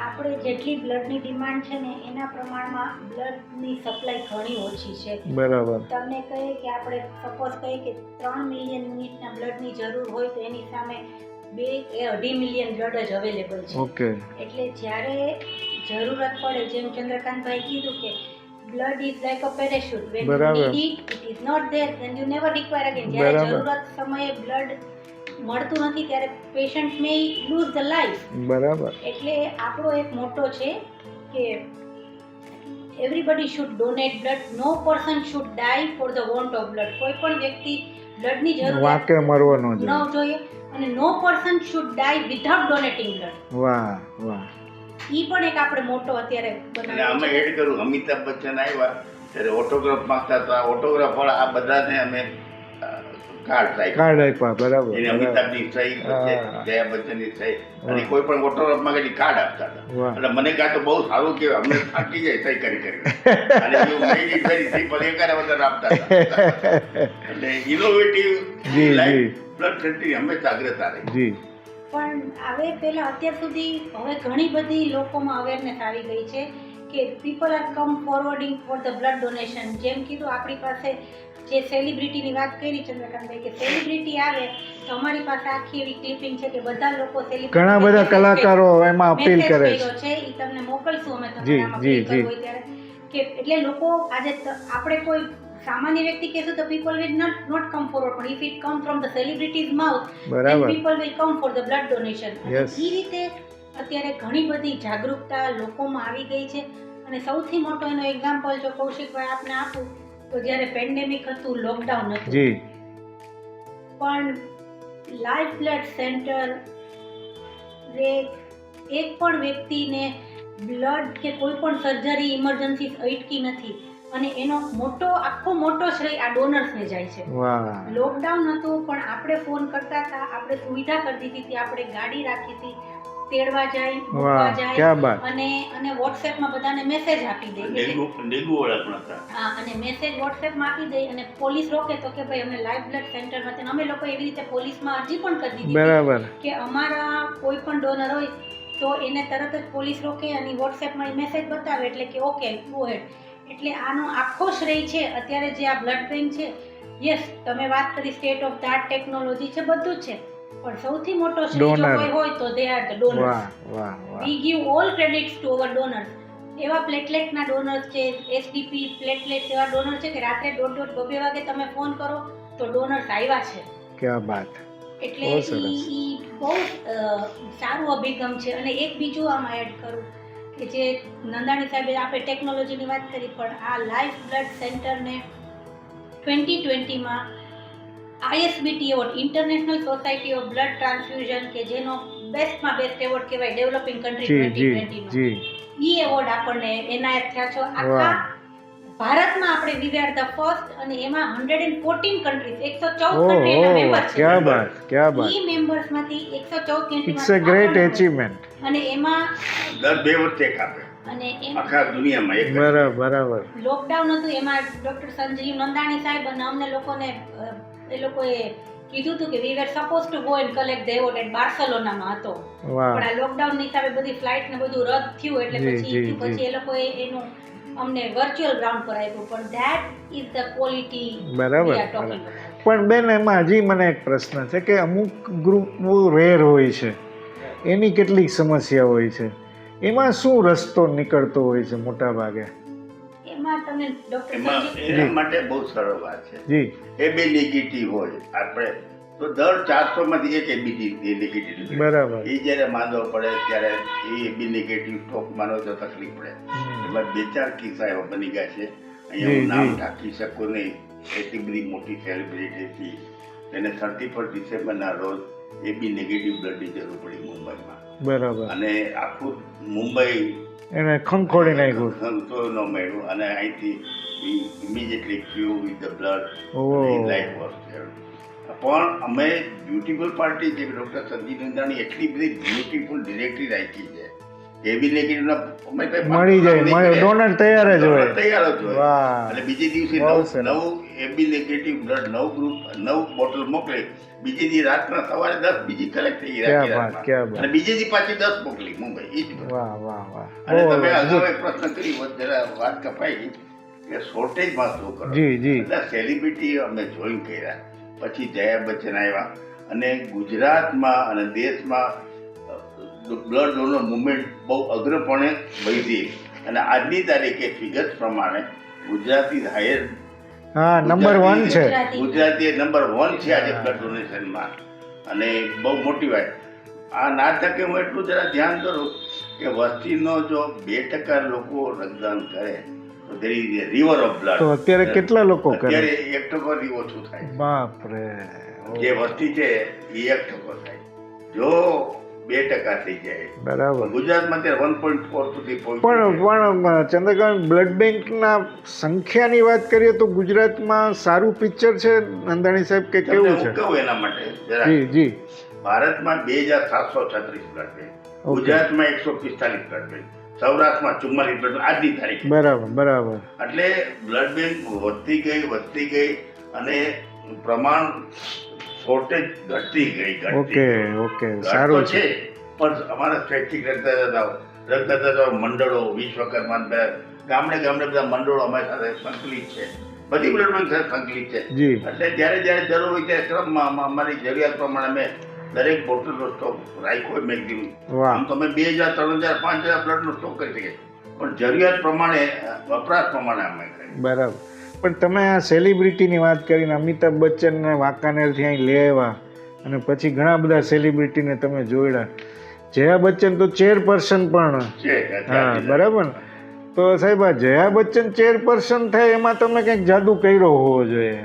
[SPEAKER 4] આપણે જેટલી બ્લડની ડિમાન્ડ છે ને એના પ્રમાણમાં બ્લડની સપ્લાય ઘણી ઓછી છે.
[SPEAKER 1] બરાબર
[SPEAKER 4] તમને કહીએ કે આપણે સપોઝ કહીએ કે 3 મિલિયન યુનિટના બ્લડની જરૂર હોય તો એની સામે 2-2.5 મિલિયન બ્લડ જ અવેલેબલ છે.
[SPEAKER 1] ઓકે
[SPEAKER 4] એટલે જ્યારે જરૂરત પડે, જેમ ચંદ્રકાંતભાઈ કીધું કે blood is like a parachute, when you
[SPEAKER 1] બરાબર.
[SPEAKER 4] Need it is not there then you never require again. જ્યારે
[SPEAKER 1] બરાબર.
[SPEAKER 4] જરૂરત સમયે બ્લડ મળતું નથી ત્યારે patient may lose the life.
[SPEAKER 1] બરાબર
[SPEAKER 4] એટલે આપણો એક મોટો છે કે everybody should donate blood, no person should die for the want of blood. કોઈ પણ વ્યક્તિ બ્લડની જરૂરિયાત
[SPEAKER 1] વાકે મરવાનો
[SPEAKER 4] ન
[SPEAKER 1] છે.
[SPEAKER 4] જોઈએ અને no person should die without donating blood.
[SPEAKER 1] વાહ વાહ
[SPEAKER 4] ઈ પણ એક આપણે મોટો અત્યારે
[SPEAKER 3] અને
[SPEAKER 4] બનાવ્યો
[SPEAKER 3] અમે
[SPEAKER 4] છે.
[SPEAKER 3] એડ કરું, અમિતાભ બચ્ચન આવ્યા ત્યારે ઓટોગ્રાફ માંગતા હતા. ઓટોગ્રાફ વાળા આ બધાને અમે કાર્ડ આપ્યા.
[SPEAKER 1] કાર્ડ આપ્યા. બરાબર
[SPEAKER 3] એને
[SPEAKER 1] બરાબર.
[SPEAKER 3] અમિતાભની સહી, પછી
[SPEAKER 1] હા.
[SPEAKER 3] જયા બચ્ચનની સહી, અને
[SPEAKER 1] હા.
[SPEAKER 3] કોઈ પણ ઓટોગ્રાફ માંગે કાર્ડ આપતા હતા.
[SPEAKER 1] વાહ.
[SPEAKER 3] એટલે મને કાં તો બહુ સારું કહેવાય, અમને થાકી જાય સહી કરી કરી. અને you made it very simple, એકાને વધારે આપતા હતા. એટલે ઇનોવેટિવ
[SPEAKER 1] જી,
[SPEAKER 3] લાઈફ
[SPEAKER 1] જી.
[SPEAKER 3] બ્લડ સેન્ટરની હંમેશા અગ્રતા રહી.
[SPEAKER 1] જી
[SPEAKER 4] પણ હવે પહેલા અત્યાર સુધી હવે ઘણી બધી લોકોમાં અવેરનેસ આવી ગઈ છે કે people are come forwarding for the blood donation. જેમ કીધું, આપણી પાસે જે સેલિબ્રિટીની વાત કરી ચંદ્રકાંતભાઈ, કે સેલિબ્રિટી આવે તો અમારી પાસે આખી એવી ક્લિપિંગ છે કે બધા લોકો સેલિબ્રિટી
[SPEAKER 1] ઘણા બધા કલાકારો એમાં અપીલ કરે છે.
[SPEAKER 4] છે. એ તમને મોકલશું અમે
[SPEAKER 1] જી,
[SPEAKER 4] તમારે આમાં
[SPEAKER 1] જી,
[SPEAKER 4] play કરવું
[SPEAKER 1] જી.
[SPEAKER 4] હોય ત્યારે. કે એટલે લોકો આજે આપણે કોઈ સામાન્ય વ્યક્તિ કહેશું તો people will not come forward, પણ if it come from the celebrities mouth
[SPEAKER 1] બરાબર.
[SPEAKER 4] People will come for the blood donation.
[SPEAKER 1] Yes.
[SPEAKER 4] એ રીતે અત્યારે ઘણી બધી જાગૃતતા લોકોમાં આવી ગઈ છે. અને સૌથી મોટો એનો એક્ઝામ્પલ જો કૌશિકભાઈ આપને આપું તો જ્યારે પેન્ડેમિક હતું, લોકડાઉન હતું,
[SPEAKER 1] જી
[SPEAKER 4] પણ લાઈફ બ્લડ સેન્ટર એક પણ વ્યક્તિને બ્લડ કે કોઈ પણ સર્જરી ઇમરજન્સી અટકી નથી. અને એનો આખો મોટો શ્રેય આ ડોનર્સને જાય છે.
[SPEAKER 1] વાહ
[SPEAKER 4] લોકડાઉન હતું પણ આપણે ફોન કરતા હતા, આપણે સુવિધા કરી દીધી હતી, આપણે ગાડી રાખી હતી, તેડવા જાય, મૂકવા
[SPEAKER 1] વાહ
[SPEAKER 4] જાય,
[SPEAKER 1] ક્યા બાત.
[SPEAKER 4] અને વોટ્સએપમાં બધાને મેસેજ આપી દે.
[SPEAKER 3] ડેન્ગુ વાળા પણ હતા.
[SPEAKER 4] હા, અને મેસેજ વોટ્સએપમાં આપી દે અને પોલીસ રોકે તો કે ભાઈ અમને લાઈફ બ્લડ સેન્ટરમાં છે. અમે લોકો એવી રીતે પોલીસમાં અરજી પણ કરી દીધી
[SPEAKER 1] બરાબર
[SPEAKER 4] કે અમારા કોઈ પણ ડોનર હોય તો એને તરત જ પોલીસ રોકે અને વોટ્સએપમાં મેસેજ બતાવે એટલે કે ઓકે ગો હેડ. એટલે આનો આખો શ્રેય છે અત્યારે જે આ બ્લડ બેંક છે. યસ, તમે વાત કરી state of the art technology છે, બધું જ છે, પણ સૌથી મોટો શ્રેય જો
[SPEAKER 1] Donor.
[SPEAKER 4] કોઈ હોય તો દે આર ધ ડોનર્સ.
[SPEAKER 1] વાહ વાહ વાહ.
[SPEAKER 4] We give all credits to our donors. એવા પ્લેટલેટના ડોનર્સ છે, એસડીપી પ્લેટલેટ એવા ડોનર છે કે રાત્રે 1:30-2 વાગે તમે ફોન કરો તો ડોનર્સ આવ્યા છે.
[SPEAKER 1] ક્યા બાત.
[SPEAKER 4] એટલે
[SPEAKER 1] બહુ સરસ.
[SPEAKER 4] ઈ બહુ સારું અભિગમ છે. અને એક બીજું આમાં એડ કરું કે જે નંદાણી સાહેબે આપણે ટેકનોલોજીની વાત કરી, પણ આ લાઈફ બ્લડ સેન્ટરને 2020માં ISBT award, international society of blood transfusion, કે જેનો બેસ્ટમાં બેસ્ટ એવોર્ડ કહેવાય ડેવલપિંગ કન્ટ્રી
[SPEAKER 1] જી જી
[SPEAKER 4] 2020નો,
[SPEAKER 1] જી.
[SPEAKER 4] ઈ એવોર્ડ આપણને એનાયત થયા છે.
[SPEAKER 1] વાહ.
[SPEAKER 4] આખા ભારતમાં આપણે વી આર ધ ફર્સ્ટ, અને એમાં 114 કન્ટ્રીઝ, 114
[SPEAKER 1] ઓહ
[SPEAKER 4] કન્ટ્રી એના મેમ્બર છે.
[SPEAKER 1] ક્યા બાત ક્યા બાત.
[SPEAKER 4] ઈ મેમ્બર્સમાંથી 114
[SPEAKER 1] ઇટ્સ અ ગ્રેટ અચીવમેન્ટ.
[SPEAKER 4] અને એમાં
[SPEAKER 3] દર 2 વર્ષે એક આપે
[SPEAKER 4] અને એમ
[SPEAKER 3] આખા દુનિયામાં એક.
[SPEAKER 1] બરાબર
[SPEAKER 4] લોકડાઉન હતું એમાં ડોક્ટર સંજીવ નંદાણી સાહેબ અને અમને લોકોને એ લોકોએ કીધું હતું કે we were suppose to go and collect the award at બાર્સેલોનામાં હતો,
[SPEAKER 1] વાહ.
[SPEAKER 4] પણ આ લોકડાઉન ની હિસાબે બધી ફ્લાઇટ ને બધું રદ થયું એટલે
[SPEAKER 1] જી,
[SPEAKER 4] પછી
[SPEAKER 1] જી,
[SPEAKER 4] પછી એ લોકોએ એનું અમને વર્ચ્યુઅલ ગ્રાઉન્ડ પર આપ્યું. પણ ધેટ ઇઝ ધ ક્વોલિટી
[SPEAKER 1] બરાબર,
[SPEAKER 4] વી આર ટોકિંગ
[SPEAKER 1] બરાબર.
[SPEAKER 4] અબાઉટ.
[SPEAKER 1] પણ બેન, એમાં હજી મને એક પ્રશ્ન છે કે અમુક ગ્રુપ રેર હોય છે, એની કેટલીક સમસ્યા હોય છે, એમાં શું રસ્તો નીકળતો હોય છે મોટા ભાગે?
[SPEAKER 4] એમાં તમે ડોક્ટર
[SPEAKER 3] એમાં
[SPEAKER 4] સંજીવ
[SPEAKER 3] એના માટે બહુ સરળ વાત છે.
[SPEAKER 1] જી
[SPEAKER 3] એ બે નેગેટિવ હોય. આપણે તો દર 400 માંથી એક એબી નેગેટિવ.
[SPEAKER 1] બરાબર.
[SPEAKER 3] એ જ્યારે માંદો પડે ત્યારે એ એબી નેગેટિવ સ્ટોક માનો તો તકલીફ પડે. એમાં 2-4 કિસ્સા એવા બની ગયા છે. અહીંયા હું નામ ઢાંકી શકું નહીં, એટલી બધી મોટી સેલિબ્રિટી હતી. તેને 31 ડિસેમ્બરના રોજ એબી નેગેટિવ બ્લડની જરૂર પડી મુંબઈમાં.
[SPEAKER 1] બરાબર.
[SPEAKER 3] અને આખું મુંબઈ
[SPEAKER 1] એને ખંખોડી નાખ્યું.
[SPEAKER 3] સંતો ન મળ્યું અને અહીંથી immediately Q with the blood
[SPEAKER 1] oh.
[SPEAKER 3] Life was there. પણ અમે બ્યુટીફુલ પાર્ટી છે ડૉક્ટર સંજીવ નંદાણી એટલી બધી બ્યુટીફુલ ડિરેક્ટરી રાખી છે એબી નેગેટિવના અમે
[SPEAKER 1] મળી જાય, ડોનર તૈયાર જ હોય.
[SPEAKER 3] તૈયાર જ હોય.
[SPEAKER 1] વાહ.
[SPEAKER 3] અને બીજે દિવસે
[SPEAKER 1] બહુ સરસ.
[SPEAKER 3] નવું એબી નેગેટિવ બ્લડ 9 ગ્રુપ 9 બોટલ મોકલે. બીજે દી રાતના સવારે 10 બીજી કલેક્ટ થઈ
[SPEAKER 1] ક્યાં
[SPEAKER 3] રાખી
[SPEAKER 1] વાત, ક્યાં વાત.
[SPEAKER 3] અને બીજે દી પાછી 10 મોકલી મુંબઈ. એ જ બધું.
[SPEAKER 1] વાહ વાહ વાહ.
[SPEAKER 3] અને
[SPEAKER 1] બહુ
[SPEAKER 3] તમે અગાઉ
[SPEAKER 1] અદ્ભુત.
[SPEAKER 3] એક પ્રશ્ન કરી જરા વાત કપાઈ કે શોર્ટેજમાં શું કરો.
[SPEAKER 1] જી જી.
[SPEAKER 3] બધા સેલિબ્રિટી અમે જોઈન કર્યા. પછી જયા બચ્ચન આવ્યા અને ગુજરાતમાં અને દેશમાં બ્લડ ડોનર મુવમેન્ટ બહુ અગ્રપણે વધી. અને આજની તારીખે ફિગર્સ પ્રમાણે ગુજરાતી હાયર
[SPEAKER 1] હા, નંબર 1 છે.
[SPEAKER 3] ગુજરાતી નંબર 1 છે આજે બ્લડ ડોનેશનમાં. અને બહુ મોટી વાત. આ ના થકે હું એટલું જરા ધ્યાન કરું કે વસ્તીનો જો 2% લોકો રક્તદાન કરે તો there is a river of blood.
[SPEAKER 1] તો અત્યારે કેટલા લોકો કરે?
[SPEAKER 3] અત્યારે 1% થી ઓછું થાય.
[SPEAKER 1] બાપ રે.
[SPEAKER 3] જે વસ્તી છે એ 1% થાય. જો 2% થઈ જાય.
[SPEAKER 1] બરાબર.
[SPEAKER 3] ગુજરાતમાં અત્યારે 1.4 સુધી પહોંચ્યું
[SPEAKER 1] પણ
[SPEAKER 3] છે.
[SPEAKER 1] પણ ચંદ્રકાંત, બ્લડ બેંકના સંખ્યાની વાત કરીએ તો ગુજરાતમાં સારું પિક્ચર છે નંદાણી સાહેબ, કે
[SPEAKER 3] તમને
[SPEAKER 1] કેવું
[SPEAKER 3] હું
[SPEAKER 1] છે?
[SPEAKER 3] કહું એના માટે જરા.
[SPEAKER 1] જી જી.
[SPEAKER 3] ભારતમાં 2736 બ્લડ બેંક, ગુજરાતમાં 145 બ્લડ બેંક, સૌરાષ્ટ્રમાં 44 બ્લડ બેંક આજની તારીખે.
[SPEAKER 1] બરાબર બરાબર.
[SPEAKER 3] એટલે બ્લડ બેંક વધતી ગઈ અને પ્રમાણ શોર્ટેજ ઘટતી ગઈ.
[SPEAKER 1] ઓકે ઓકે,
[SPEAKER 3] ઘટતો
[SPEAKER 1] સારું છે.
[SPEAKER 3] છે પણ અમારા સ્વૈચ્છિક રક્તદાતાઓ મંડળો, વિશ્વકર્મા ગામડે બધા મંડળો અમારી સાથે સંકલિત છે. બધી બ્લડ બેંક સાથે સંકલિત છે.
[SPEAKER 1] જી.
[SPEAKER 3] એટલે જ્યારે જરૂર હોય ત્યારે ક્રમમાં અમારી જરૂરિયાત પ્રમાણે અમે દરેક બોટલનો સ્ટોક રાખ્યો હોય. મેં કીધું
[SPEAKER 1] વાહ.
[SPEAKER 3] આમ તો અમે 2000, 3000, 5000 બ્લડનો સ્ટોક કરી શકીએ પણ જરૂરિયાત પ્રમાણે, વપરાશ પ્રમાણે અમે કરીએ.
[SPEAKER 1] બરાબર. પણ તમે આ સેલિબ્રિટીની વાત કરીને અમિતાભ બચ્ચનને વાંકાનેરથી અહીં લઈ આવ્યા અને પછી ઘણા બધા સેલિબ્રિટીને તમે જોડ્યા. જયા બચ્ચન તો ચેરપર્સન પણ.
[SPEAKER 3] છે
[SPEAKER 1] હા બરાબર. તો સાહેબ, આ જયા બચ્ચન ચેરપર્સન થાય એમાં તમે કંઈક જાદુ કર્યો હોવો જોઈએ.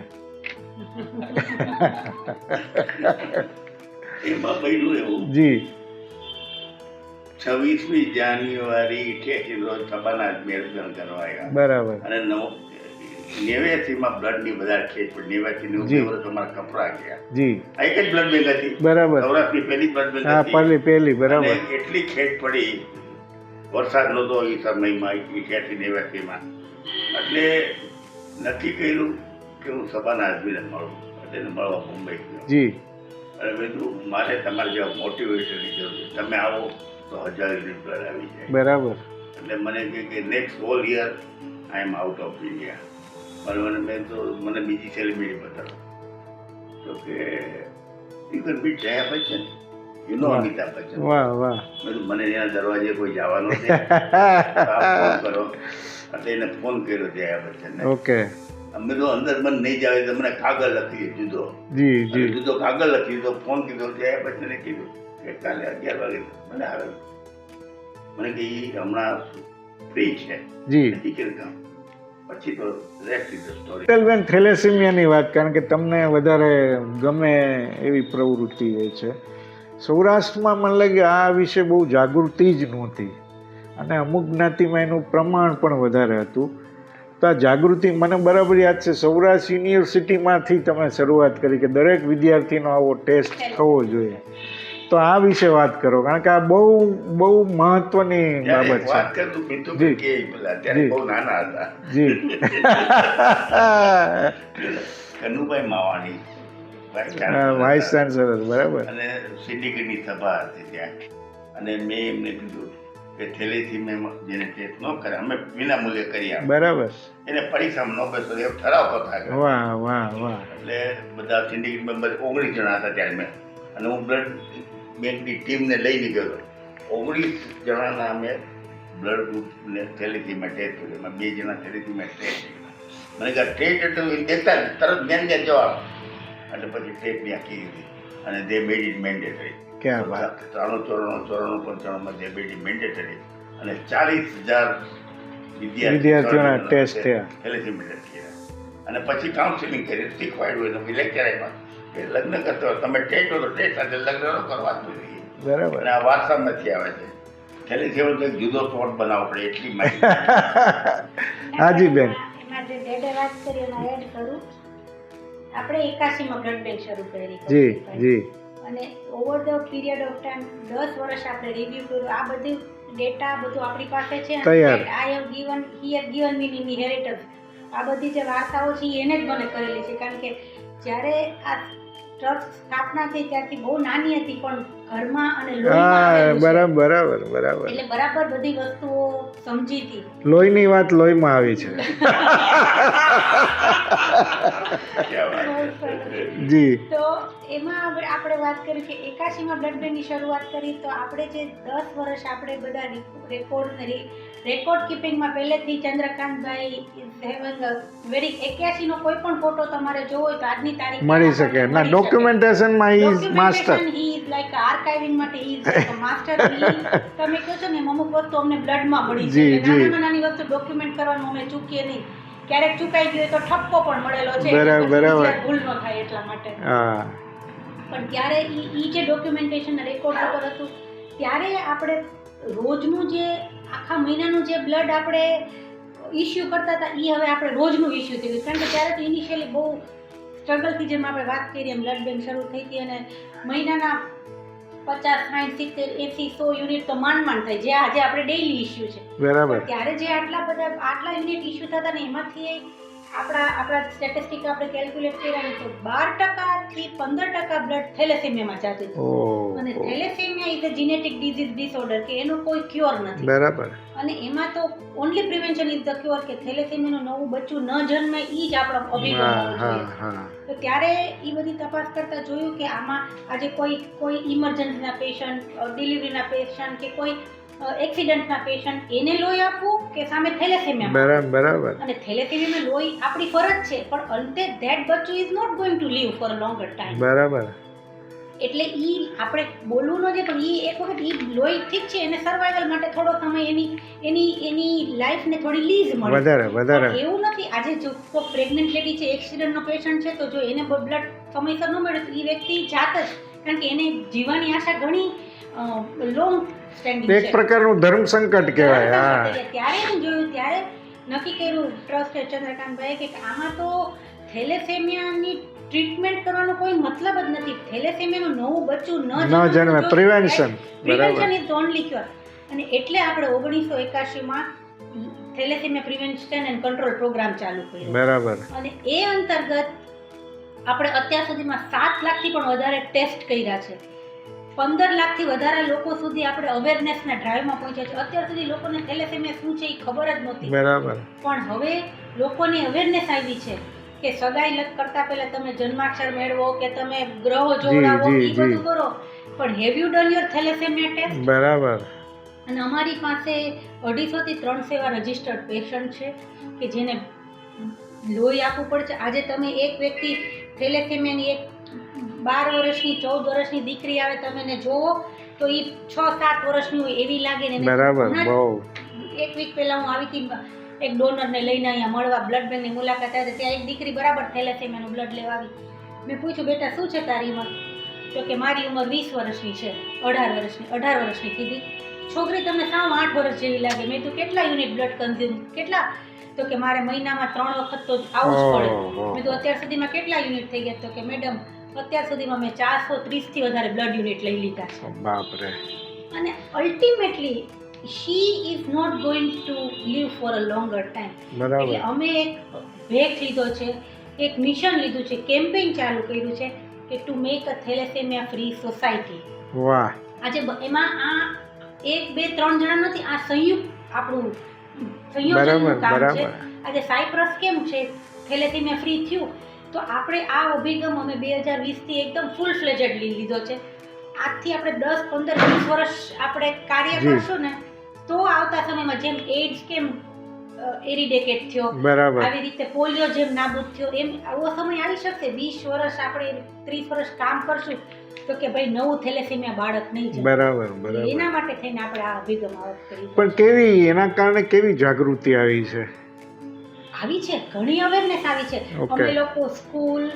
[SPEAKER 3] એમાં બન્યું એવું,
[SPEAKER 1] જી.
[SPEAKER 3] 26મી જાન્યુઆરી 88 રોજ સભાના મેળવણ કરવા આવ્યા
[SPEAKER 1] બરાબર.
[SPEAKER 3] અને 89માં બ્લડની વધારે ખેંચ પડી. 89
[SPEAKER 1] જી.
[SPEAKER 3] વર્ષ અમારા કપરા ગયા.
[SPEAKER 1] જી.
[SPEAKER 3] આ એક જ બ્લડ બેંક હતી.
[SPEAKER 1] બરાબર.
[SPEAKER 3] સૌરાષ્ટ્રની પહેલી બ્લડ બેંક
[SPEAKER 1] હા,
[SPEAKER 3] હતી.
[SPEAKER 1] પહેલી
[SPEAKER 3] અને
[SPEAKER 1] બરાબર.
[SPEAKER 3] એટલી ખેંચ પડી, વરસાદ નહોતો એ સમયમાં 88-89માં. એટલે નક્કી કર્યું કે હું સભાના આદમીને મળું. એટલે એને મળવા મુંબઈ ગયો.
[SPEAKER 1] જી.
[SPEAKER 3] અને મેં કીધું મારે તમારી જેવા મોટિવેશનની જરૂર છે, તમે આવો તો 1000 યુનિટ બ્લડ આવી જાય.
[SPEAKER 1] બરાબર.
[SPEAKER 3] એટલે મને કહે કે next whole year I am out of India. બરાબર. મેં તો મને બીજી સેલિબ્રિટી બતાવો તો કે you can beat Jaya Bachchan, you know Amitabh Bachchan.
[SPEAKER 1] વાહ વાહ.
[SPEAKER 3] મેં કીધું મને એના દરવાજે કોઈ જવાનો છે, ફોન કરો. એટલે એને ફોન કર્યો જયા બચ્ચનને.
[SPEAKER 1] ઓકે.
[SPEAKER 3] અમે તો અંદર મને નહીં જાવે તો મને કાગળ લખી દીધો.
[SPEAKER 1] જી જી.
[SPEAKER 3] જુદો કાગળ લખી દીધો, ફોન કીધો. જયા બચ્ચને કીધું કે કાલે 11 વાગે મને આવે. મને કે એ હમણાં ફ્રી છે.
[SPEAKER 1] જી.
[SPEAKER 3] નથી કરતા. પછી તો રેસ્ટ ઇઝ ધ સ્ટોરી.
[SPEAKER 1] બેન, થેલેસેમિયાની વાત, કારણ કે તમને વધારે ગમે એવી પ્રવૃત્તિ એ છે. સૌરાષ્ટ્રમાં મને લાગે આ વિશે બહુ જાગૃતિ જ નહોતી અને અમુક જ્ઞાતિમાં એનું પ્રમાણ પણ વધારે હતું. તો આ જાગૃતિ મને બરાબર યાદ છે, સૌરાષ્ટ્ર યુનિવર્સિટીમાંથી તમે શરૂઆત કરી કે દરેક વિદ્યાર્થીનો આવો ટેસ્ટ થવો જોઈએ. તો આ વિશે વાત કરો, કારણ કે આ બહુ બહુ મહત્વની બાબત છે.
[SPEAKER 3] વાત કરતું પિન્ટુ
[SPEAKER 1] જી.
[SPEAKER 3] કે પેલા ત્યારે
[SPEAKER 1] જી.
[SPEAKER 3] બહુ નાના હતા.
[SPEAKER 1] જી.
[SPEAKER 3] Kanubhai Mavani
[SPEAKER 1] vice chancellor. બરાબર.
[SPEAKER 3] અને સિન્ડિકેટની સભા હતી ત્યાં. અને મેં એમને કીધું કે થેલેસીમિયા જેને ટેસ્ટ ન કરે અમે વિના મૂલ્યે કરી આપીએ.
[SPEAKER 1] બરાબર.
[SPEAKER 3] એને પરીક્ષામાં ન બેસો એ ઠરાવ પસાર કર્યો.
[SPEAKER 1] વાહ વાહ વાહ.
[SPEAKER 3] એટલે બધા સિન્ડિકેટ મેમ્બર 19 જણા હતા ત્યારે મેં. અને હું બ્લડ બેંકની ટીમને લઈને ગયો. 19 જણાના અમે બ્લડ ગ્રુપને થેલેસીમિયા ટેસ્ટ કર્યો. એમાં 2 જણા થેલેસીમિયા ટેસ્ટ કર્યો. મને કહે ટેસ્ટ એટલે દેખતા તરત જ્ઞાન જવાબ. એટલે પછી ટેપ નાખી દીધી અને દે મેડ ઇટ મેન્ડેટરી.
[SPEAKER 1] ક્યાં વાત.
[SPEAKER 3] 93-94-95 દે મેડ ઇટ મેન્ડેટરી અને 40,000
[SPEAKER 1] વિદ્યાર્થીઓના ટેસ્ટ થયા.
[SPEAKER 3] થેલેસેમિયા ટેસ્ટ કર્યા અને પછી કાઉન્સિલિંગ કરી શીખવાડ્યું એટલે લેક્ચર આપ્યા કે લગ્ન કરતો હોય તમે ટેસ્ટ હોય તો ટેસ્ટ સાથે લગ્ન ન કરવા જોઈએ.
[SPEAKER 1] બરાબર.
[SPEAKER 3] અને આ વારસા નથી આવે છે. થેલેસેમિયા એક જુદો થોટ બનાવવો પડે એટલી માહિતી.
[SPEAKER 1] હાજી બેન.
[SPEAKER 4] એમાં જે ડેડે વાત કરી એમાં એડ કરું, આપણે 81માં બ્લડ બેંક શરૂ કરી.
[SPEAKER 1] જી જી.
[SPEAKER 4] અને over the period of time 10 વર્ષ આપણે રિવ્યુ કર્યું. આ બધું ડેટા બધું આપણી પાસે છે.
[SPEAKER 1] તૈયાર.
[SPEAKER 4] I have given he have given me in inheritance. આ બધી જે વાર્તાઓ છે એને જ મને કરેલી છે, કારણ કે જ્યારે આ ટ્રસ્ટ સ્થાપના થઈ ત્યારથી બહુ નાની હતી, પણ ઘરમાં અને લોહીમાં
[SPEAKER 1] હા
[SPEAKER 4] આવેલું છે.
[SPEAKER 1] બરાબર બરાબર.
[SPEAKER 4] એટલે બરાબર બધી વસ્તુઓ સમજી હતી.
[SPEAKER 1] લોહીની વાત લોહીમાં આવી છે. જી.
[SPEAKER 4] તો એમાં આપણે વાત કરી કે 81માં બ્લડ બેંકની શરૂઆત કરી, તો આપણે જે 10 વર્ષ આપણે બધા રેકોર્ડ કીપિંગમાં પહેલેથી ચંદ્રકાંતભાઈ વેરી 81નો કોઈ પણ ફોટો તમારે જોવો હોય તો આજની તારીખે
[SPEAKER 1] મળી શકે. ના ડોક્યુમેન્ટેશનમાં he is master.
[SPEAKER 4] He is like archiving માટે હી ઇઝ લાઈક માસ્ટર. તમે કહો છો ને અમુક વસ્તુ અમને બ્લડમાં મળી છે. નાનામાં નાની વસ્તુ ડોક્યુમેન્ટ કરવાનું અમે ચૂકીએ નહીં. ક્યારેક ચૂકાઈ ગયું તો ઠપકો પણ મળેલો છે,
[SPEAKER 1] બરાબર.
[SPEAKER 4] ભૂલ ન થાય એટલા માટે.
[SPEAKER 1] હા.
[SPEAKER 4] પણ ત્યારે ઈ જે ડોક્યુમેન્ટેશન રેકોર્ડ ઉપર હતું, ત્યારે આપણે રોજનું જે આખા મહિનાનું જે બ્લડ આપણે ઇસ્યુ કરતા હતા એ હવે આપણે રોજનું ઇસ્યુ થઈ ગયું. કારણ કે ત્યારે તો ઇનિશિયલી બહુ સ્ટ્રગલથી, જેમ આપણે વાત કરીએ એમ બ્લડ બેંક શરૂ થઈ હતી અને મહિનાના 50, 60, 70, 80, 100 યુનિટ તો માંડ થાય, જે આજે આપણે ડેઈલી ઇસ્યુ છે.
[SPEAKER 1] બરાબર.
[SPEAKER 4] ત્યારે જે આટલા યુનિટ ઇસ્યુ થતા ને એમાંથી આપણા સ્ટેટિસ્ટિક આપણે કેલ્ક્યુલેટ કર્યા ને તો 12% થી 15% બ્લડ થેલેસેમિયામાં જતું હતું. અને thalassemia is a genetic disease disorder, કે એનો કોઈ ક્યોર નથી.
[SPEAKER 1] બરાબર.
[SPEAKER 4] અને એમાં તો only prevention is the cure, કે થેલેસેમિયાનું નવું બચ્ચું ન જન્મે ઈ જ આપણો અભિગમ હોવો જોઈએ. તો ત્યારે એ બધી તપાસ કરતા જોયું કે આમાં આજે કોઈ ઇમરજન્સીના પેશન્ટ, ડિલિવરીના પેશન્ટ કે કોઈ એક્સિડન્ટના પેશન્ટ, એને લોહી આપવું કે સામે થેલેસેમિયા.
[SPEAKER 1] બરાબર.
[SPEAKER 4] અને થેલેસેમિયામાં લોહી આપણી ફરજ છે, પણ અંતે ધેટ બચ્ચું is not going to live for a longer time.
[SPEAKER 1] બરાબર.
[SPEAKER 4] એટલે ઈ આપણે બોલવું ન છે, પણ ઈ એક વખત ઈ લોહી ઠીક છે, એને સર્વાઈવલ માટે થોડો સમય એની લાઈફને થોડી લીઝ મળે.
[SPEAKER 1] વધારે.
[SPEAKER 4] એવું નથી, આજે જો કોઈ પ્રેગ્નન્ટ લેડી છે, એક્સિડન્ટનો પેશન્ટ છે, તો જો એને બ્લડ સમયસર ન મળે તો ઈ વ્યક્તિ જાત જ, કારણ કે એને જીવવાની આશા ઘણી લોંગ સ્ટેન્ડિંગ છે.
[SPEAKER 1] એક પ્રકારનું ધર્મ સંકટ કહેવાય. હા.
[SPEAKER 4] ત્યારે એમ જોયું, ત્યારે નક્કી કર્યું ટ્રસ્ટે ચંદ્રકાંતભાઈ કે આમાં તો થેલેસેમિયાની ટ્રીટમેન્ટ કરવાનો કોઈ મતલબ જ નથી. થેલેસેમિયાનું નવું બચ્ચું ન જન્મે. Prevention is only cure. અને એટલે આપણે 1981માં thalassemia prevention and control program ચાલુ કર્યો.
[SPEAKER 1] બરાબર.
[SPEAKER 4] અને એ અંતર્ગત આપણે અત્યાર સુધીમાં 7 લાખથી પણ વધારે ટેસ્ટ કર્યા છે. 15 લાખથી વધારે લોકો સુધી આપણે અવેરનેસના ડ્રાઈવમાં પહોંચ્યા છે. અત્યાર સુધી લોકોને થેલેસેમિયા શું છે એ ખબર જ નહોતી.
[SPEAKER 1] બરાબર.
[SPEAKER 4] પણ હવે લોકોની અવેરનેસ આવી છે કે સગાઈ કરતા પહેલા તમે જન્માક્ષર મેળવો કે તમે ગ્રહો જોડાવો, એ બધું કરો, પણ have you done your thalassemia test?
[SPEAKER 1] બરાબર.
[SPEAKER 4] અને અમારી પાસે 250 થી 300 એવા રજિસ્ટર્ડ પેશન્ટ છે કે જેને લોહી આપવું પડે છે. આજે તમે એક વ્યક્તિ થેલેસેમિયાની એક 12 વર્ષની 14 વર્ષની દીકરી આવે, તમે એને જોવો તો એ 6-7 વર્ષની હોય એવી લાગે ને.
[SPEAKER 1] બરાબર. બહુ.
[SPEAKER 4] એક વીક પહેલા હું આવી હતી, એક ડોનરને લઈને અહીંયા મળવા બ્લડ બેંકની મુલાકાત આવી, ત્યાં એક દીકરી બરાબર થેલેસેમિયાનું બ્લડ લેવા આવી. મેં પૂછ્યું, બેટા શું છે તારી ઉંમર? તો કે મારી ઉંમર 20 વર્ષની છે. 18 વર્ષની કીધી. છોકરી તમને સાવ 8 વર્ષ જેવી લાગે. મેં તો કેટલા યુનિટ બ્લડ કન્ઝ્યુમ, કેટલા? તો કે મારે મહિનામાં 3 વખત તો આવું જ પડે. મેં તો અત્યાર સુધીમાં કેટલા યુનિટ થઈ ગયા? તો કે મેડમ અત્યાર સુધીમાં મેં 430 થી વધારે બ્લડ યુનિટ લઈ લીધા છે.
[SPEAKER 1] બાપરે.
[SPEAKER 4] અને ultimately she is not going to live for a longer time. એટલે અમે એક ભેખ લીધો છે, એક મિશન લીધું છે, કેમ્પેઇન ચાલુ કર્યું છે કે to make a thalassemia free society.
[SPEAKER 1] વાહ.
[SPEAKER 4] આજે એમાં આ 1, 2, 3 જણા નથી, આ આપણું સંયોજનનું કામ છે. આજે સાયપ્રસ કેમ છે થેલેસેમિયા ફ્રી થયું, તો આપણે આ અભિગમ અમે 2020 થી એકદમ ફૂલ ફ્લેજેડ લીધો છે. આજથી આપણે 10, 15, 20 વર્ષ આપણે કાર્ય કરશું ને, તો આવતા સમયમાં જેમ એઇડ્સ કેમ એરિડેકેટ થયો,
[SPEAKER 1] બરાબર.
[SPEAKER 4] આવી રીતે પોલિયો જેમ નાબૂદ થયો, એમ આવો સમય આવી શકશે. 20 વર્ષ આપણે 30 વર્ષ કામ કરશું તો કે ભાઈ નવું થેલેસેમિયા બાળક નહીં જન્મે.
[SPEAKER 1] બરાબર બરાબર.
[SPEAKER 4] એના માટે થઈને આપણે આ અભિગમ કરી
[SPEAKER 1] પણ કેવી એના કારણે કેવી જાગૃતિ આવી છે?
[SPEAKER 4] આવી છે, ઘણી અવેરનેસ આવી છે.
[SPEAKER 1] Okay.
[SPEAKER 4] અમે લોકો સ્કૂલ,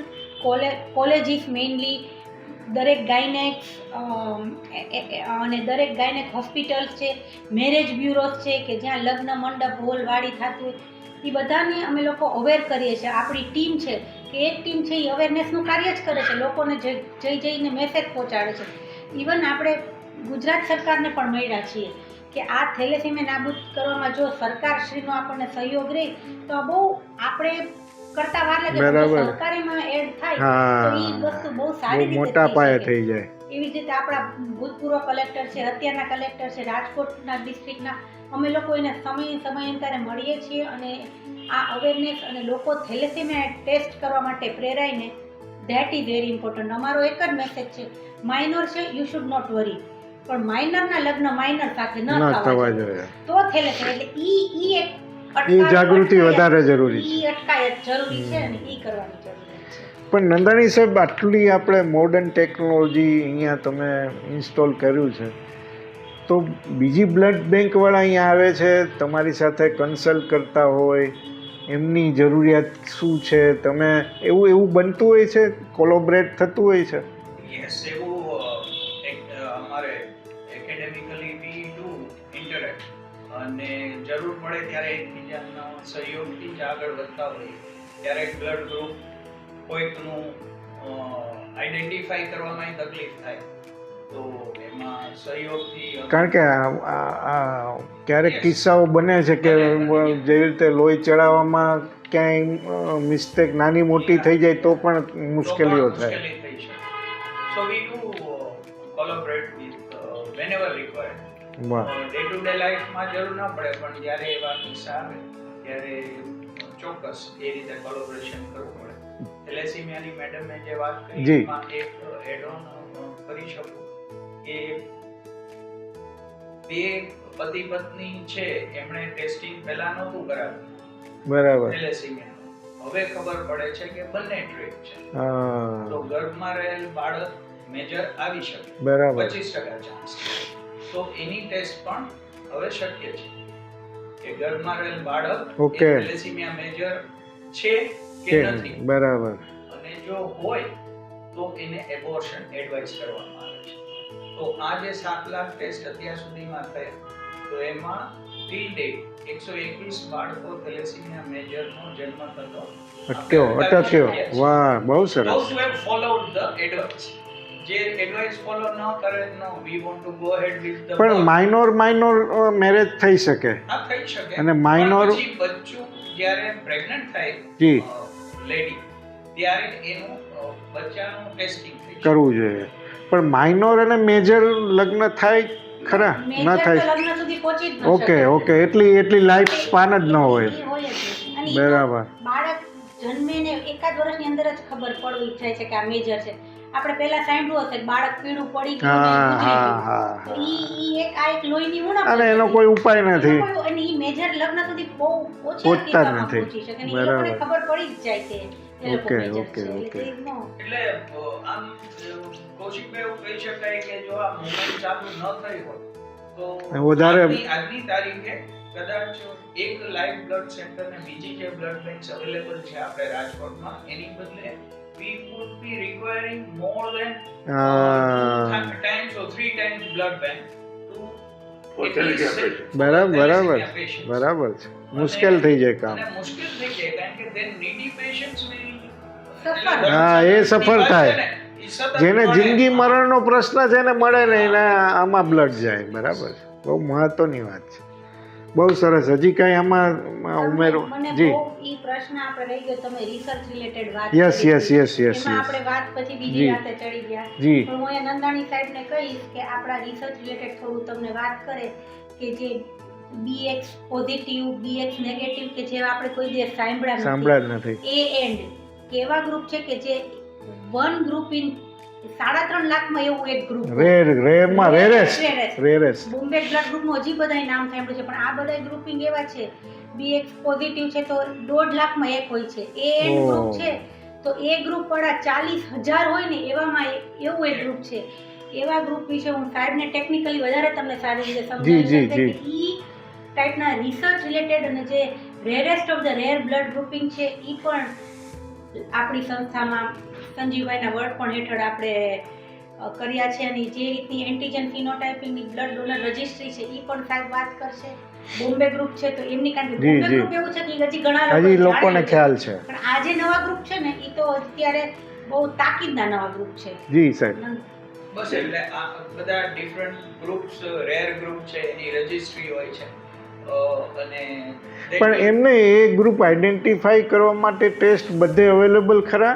[SPEAKER 4] કોલેજીસ મેઇનલી, દરેક ગાયનેક્સ અને દરેક ગાયનેક હોસ્પિટલ્સ છે, મેરેજ બ્યુરોસ છે કે જ્યાં લગ્ન મંડપ હોલ વાડી થતું હોય, એ બધાને અમે લોકો અવેર કરીએ છીએ. આપણી ટીમ છે કે એક ટીમ છે એ અવેરનેસનું કાર્ય જ કરે છે, લોકોને જઈને મેસેજ પહોંચાડે છે. ઇવન આપણે ગુજરાત સરકારને પણ મળ્યા છીએ કે આ થેલેસેમિયા નાબૂદ કરવામાં જો સરકારશ્રીનો આપણને સહયોગ રહે તો આ બહુ આપણે કરતા વાર લાગે,
[SPEAKER 1] બરાબર.
[SPEAKER 4] પણ સરકારીમાં એડ થાય તો એ વસ્તુ બહુ સારી
[SPEAKER 1] બહુ
[SPEAKER 4] રીતે
[SPEAKER 1] મોટા
[SPEAKER 4] થઈ
[SPEAKER 1] પાયે
[SPEAKER 4] શકે.
[SPEAKER 1] થઈ જાય.
[SPEAKER 4] એવી જ રીતે આપણા ભૂતપૂર્વ કલેક્ટર છે, અત્યારના કલેક્ટર છે, રાજકોટના ડિસ્ટ્રિક્ટના, અમે લોકો એને સમયાંતરે મળીએ છીએ અને આ અવેરનેસ અને લોકો થેલેસેમિયા ટેસ્ટ કરવા માટે પ્રેરાઈને, ધેટ ઇઝ વેરી ઇમ્પોર્ટન્ટ. અમારો એક જ મેસેજ છે, માઇનર છે યુ શુડ નોટ વરી, પણ માઇનરના લગ્ન માઇનર સાથે ન થવા જોઈએ તો થેલેસેમિયા એટલે ઈ એક
[SPEAKER 1] જાગૃતિ વધારે જરૂરી છે.
[SPEAKER 4] ઈ અટકાયત જરૂરી છે અને ઈ કરવાની જરૂર છે.
[SPEAKER 1] પણ નંદાણી સાહેબ, આટલી આપણે મોડર્ન ટેકનોલોજી અહીંયા તમે ઇન્સ્ટોલ કર્યું છે, તો બીજી બ્લડ બેંકવાળા અહીંયા આવે છે, તમારી સાથે કન્સલ્ટ કરતા હોય, એમની જરૂરિયાત શું છે, તમે એવું બનતું હોય છે, કોલોબરેટ થતું હોય છે?
[SPEAKER 2] યસ, એવું અમારે એકેડેમિકલી વી ડુ ઇન્ટરેક્ટ અને જરૂર પડે ત્યારે એકબીજાના સહયોગથી જ આગળ વધતા હોઈએ. ક્યારેક બ્લડ ગ્રુપ કોઈકનું આઈડેન્ટિફાઈ કરવામાં તકલીફ થાય તો એમાં સહયોગથી,
[SPEAKER 1] કારણ કે ક્યારેક કિસ્સાઓ બને છે કે જેવી રીતે લોહી ચડાવવામાં ક્યાંય મિસ્ટેક નાની મોટી થઈ જાય તો પણ મુશ્કેલીઓ થાય.
[SPEAKER 2] થઈ શકે. So we do collaborate with whenever required.
[SPEAKER 1] વાહ.
[SPEAKER 2] ડે ટુ ડે લાઈફમાં જરૂર ન પડે પણ જ્યારે એવા કિસ્સા આવે ત્યારે ચોક્કસ એ રીતે કોલેબોરેશન કરવું પડે. થેલેસેમિયાની મેડમે જે વાત કરી
[SPEAKER 1] જી.
[SPEAKER 2] એમાં એક એડ ઓન કરી શકું કે બે પતિ પત્ની છે, એમણે ટેસ્ટિંગ પહેલા નહોતું કરાવ્યું
[SPEAKER 1] બરાબર.
[SPEAKER 2] થેલેસેમિયાનું, હવે ખબર પડે છે કે બંને ટ્રેક છે,
[SPEAKER 1] હા,
[SPEAKER 2] તો ગર્ભમાં રહેલ બાળક મેજર આવી શકે,
[SPEAKER 1] બરાબર.
[SPEAKER 2] 25% ચાન્સ છે. તો એની ટેસ્ટ પણ હવે શક્ય છે કે ગર્ભમાં રહેલ બાળક
[SPEAKER 1] Okay.
[SPEAKER 2] થેલેસેમિયા મેજર છે કે
[SPEAKER 1] કે
[SPEAKER 2] નથી,
[SPEAKER 1] બરાબર.
[SPEAKER 2] અને જો હોય તો એને એબોર્શન એડવાઇસ કરવામાં આવે છે. તો આ જે 7 લાખ ટેસ્ટ અત્યાર સુધીમાં થયા, તો એમાં ટીલ ડેટ 121 બાળકો થેલેસેમિયા મેજરનો જન્મ થતો
[SPEAKER 1] અટક્યો. વાહ, બહુ સરસ.
[SPEAKER 2] Those who have followed the advice. જે એડવાઇસ ફોલો ન કરે, no we want to go head with the
[SPEAKER 1] પણ માઇનોર મેરેજ થઈ શકે.
[SPEAKER 2] આ થઈ શકે.
[SPEAKER 1] અને minor-
[SPEAKER 2] પણ પછી બચ્ચું જ્યારે પ્રેગ્નન્ટ થાય
[SPEAKER 1] જી.
[SPEAKER 2] લેડી, ત્યારે એનું બચ્ચાનું ટેસ્ટિંગ થઈ શકે.
[SPEAKER 1] કરવું જોઈએ. પણ માઇનોર અને મેજર લગ્ન થાય ખરા? ન
[SPEAKER 4] મેજર તો
[SPEAKER 1] થાય.
[SPEAKER 4] લગ્ન સુધી પહોંચી જ ન
[SPEAKER 1] ઓકે
[SPEAKER 4] શકે.
[SPEAKER 1] ઓકે, એટલી લાઈફ સ્પાન જ ન હોય.
[SPEAKER 4] એ હોય જ નહીં. અને ઈ તો
[SPEAKER 1] બરાબર.
[SPEAKER 4] બાળક જન્મે ને એકાદ વર્ષની અંદર જ ખબર પડવી જાય છે કે આ મેજર છે. આપણે પહેલા સાંભળ્યું હશે કે બાળક પીળું પડી ગયું ને
[SPEAKER 1] હા
[SPEAKER 4] ગુજરી
[SPEAKER 1] હા
[SPEAKER 4] ગયું.
[SPEAKER 1] હા
[SPEAKER 4] તો
[SPEAKER 1] હા.
[SPEAKER 4] ઈ એક આ એક લોહીની ઉણપ
[SPEAKER 1] અને
[SPEAKER 4] છે.
[SPEAKER 1] એનો કોઈ ઉપાય
[SPEAKER 4] એનો
[SPEAKER 1] નથી.
[SPEAKER 4] કોઈ- અને ઈ મેજર લગ્ન સુધી બહુ ઓછી
[SPEAKER 1] પહોંચતા જ
[SPEAKER 4] હકીકતમાં
[SPEAKER 1] નથી.
[SPEAKER 4] પહોંચી શકે. અને ઈ
[SPEAKER 1] બરાબર.
[SPEAKER 4] લોકોને ખબર પડી જ જાય કે એ લોકો
[SPEAKER 1] ઓકે,
[SPEAKER 4] મેજર
[SPEAKER 1] ઓકે,
[SPEAKER 4] છે. એટલે
[SPEAKER 1] ઓકે.
[SPEAKER 4] તે નો
[SPEAKER 2] એટલે આમ કૌશિકભાઈ એવું કહી શકાય કે જો આ મુવમેન્ટ ચાલુ ન થઈ હોત તો
[SPEAKER 1] વધારે-
[SPEAKER 2] આજની તારીખે કદાચ એક લાઈવ બ્લડ સેન્ટર ને બીજી જે બ્લડ બેંક્સ અવેલેબલ છે આપણે રાજકોટમાં, એની બદલે we would be requiring more than
[SPEAKER 1] હા.
[SPEAKER 2] 2 times or 3 times blood bank to
[SPEAKER 3] For
[SPEAKER 2] at least
[SPEAKER 3] thalassemia
[SPEAKER 2] save
[SPEAKER 1] બરાબર
[SPEAKER 2] thalassemia patients.
[SPEAKER 1] બરાબર છે. મુશ્કેલ થઈ જાય કામ.
[SPEAKER 2] અને મુશ્કેલ થઈ જાય કારણ કે then needy patients will
[SPEAKER 4] સફર.
[SPEAKER 1] હા, એ સફર થાય. જેને
[SPEAKER 2] મળે.
[SPEAKER 1] જિંદગી મરણનો પ્રશ્ન છે ને મળે ને એને આમાં બ્લડ જાય. બરાબર છે. બહુ મહત્વની વાત છે. બહુ સરસ. હજી કઈ આમાં ઉમેરો?
[SPEAKER 4] મને
[SPEAKER 1] જી.
[SPEAKER 4] બહુ ઈ પ્રશ્ન આપણે રહી ગયો, તમે રિસર્ચ રિલેટેડ વાત
[SPEAKER 1] યસ
[SPEAKER 4] કરી
[SPEAKER 1] યસ
[SPEAKER 4] હતી.
[SPEAKER 1] યસ યસ
[SPEAKER 4] એમાં
[SPEAKER 1] યસ.
[SPEAKER 4] આપણે વાત પછી
[SPEAKER 1] જી.
[SPEAKER 4] બીજી વાતે ચડી ગયા.
[SPEAKER 1] જી.
[SPEAKER 4] પણ હું એ નંદાણી સાહેબને કહીશ કે આપણા રિસર્ચ રિલેટેડ થોડું તમને વાત કરે કે જે BX પોઝિટિવ, BX નેગેટિવ કે જે આપણે કોઈ દિવસ સાંભળ્યા
[SPEAKER 1] સાંભળ્યા જ નથી.
[SPEAKER 4] એ એન્ડ કેવા ગ્રુપ છે કે જે વન ગ્રુપ ઇન 3.5 લાખમાં એવું એક ગ્રુપ
[SPEAKER 1] રેરેસ્ટ.
[SPEAKER 4] બોમ્બે બ્લડ ગ્રુપનું હજી બધાય નામ સાંભળ્યું છે, પણ આ બધા ગ્રુપિંગ એવા છે બીએક્સ પોઝિટિવ છે તો 1.5 લાખમાં એક હોય છે. A N
[SPEAKER 1] oh.
[SPEAKER 4] ગ્રુપ છે તો એ ગ્રુપ વાળા 40,000 હોય ને એવામાં એવું એક ગ્રુપ છે. એવા ગ્રુપ વિશે હું સાહેબને ટેકનિકલી વધારે તમને સારી રીતે
[SPEAKER 1] જી, જી,
[SPEAKER 4] સમજાવી
[SPEAKER 1] જી.
[SPEAKER 4] શકું કે ઈ ટાઈપના રિસર્ચ રિલેટેડ અને જે rarest of the rare blood grouping છે ઈ પણ આપણી સંસ્થામાં સંજીવભાઈના વડપણ હેઠળ આપણે કર્યા છે અને જે રીતની એન્ટીજન ફિનોટાઇપિંગની બ્લડ ડોનર રજિસ્ટ્રી છે ઈ પણ સાહેબ વાત કરશે. બોમ્બે ગ્રુપ છે તો એમની કારણ કે
[SPEAKER 1] જી,
[SPEAKER 4] બોમ્બે
[SPEAKER 1] જી.
[SPEAKER 4] ગ્રુપ એવું છે કે હજી ઘણા
[SPEAKER 1] હજી
[SPEAKER 4] લોકો
[SPEAKER 1] લોકોને
[SPEAKER 4] જાણે છે.
[SPEAKER 1] ખ્યાલ છે.
[SPEAKER 4] પણ આ જે નવા ગ્રુપ છે ને ઈ તો અત્યારે બહુ તાકીદના નવા ગ્રુપ છે.
[SPEAKER 1] જી સાહેબ.
[SPEAKER 2] બસ એટલે આ બધા ડિફરન્ટ ગ્રુપ્સ રેર ગ્રુપ છે એની રજિસ્ટ્રી હોય છે અને
[SPEAKER 1] પણ એમને એ ગ્રુપ આઈડેન્ટિફાઈ કરવા માટે ટેસ્ટ બધે અવેલેબલ ખરા?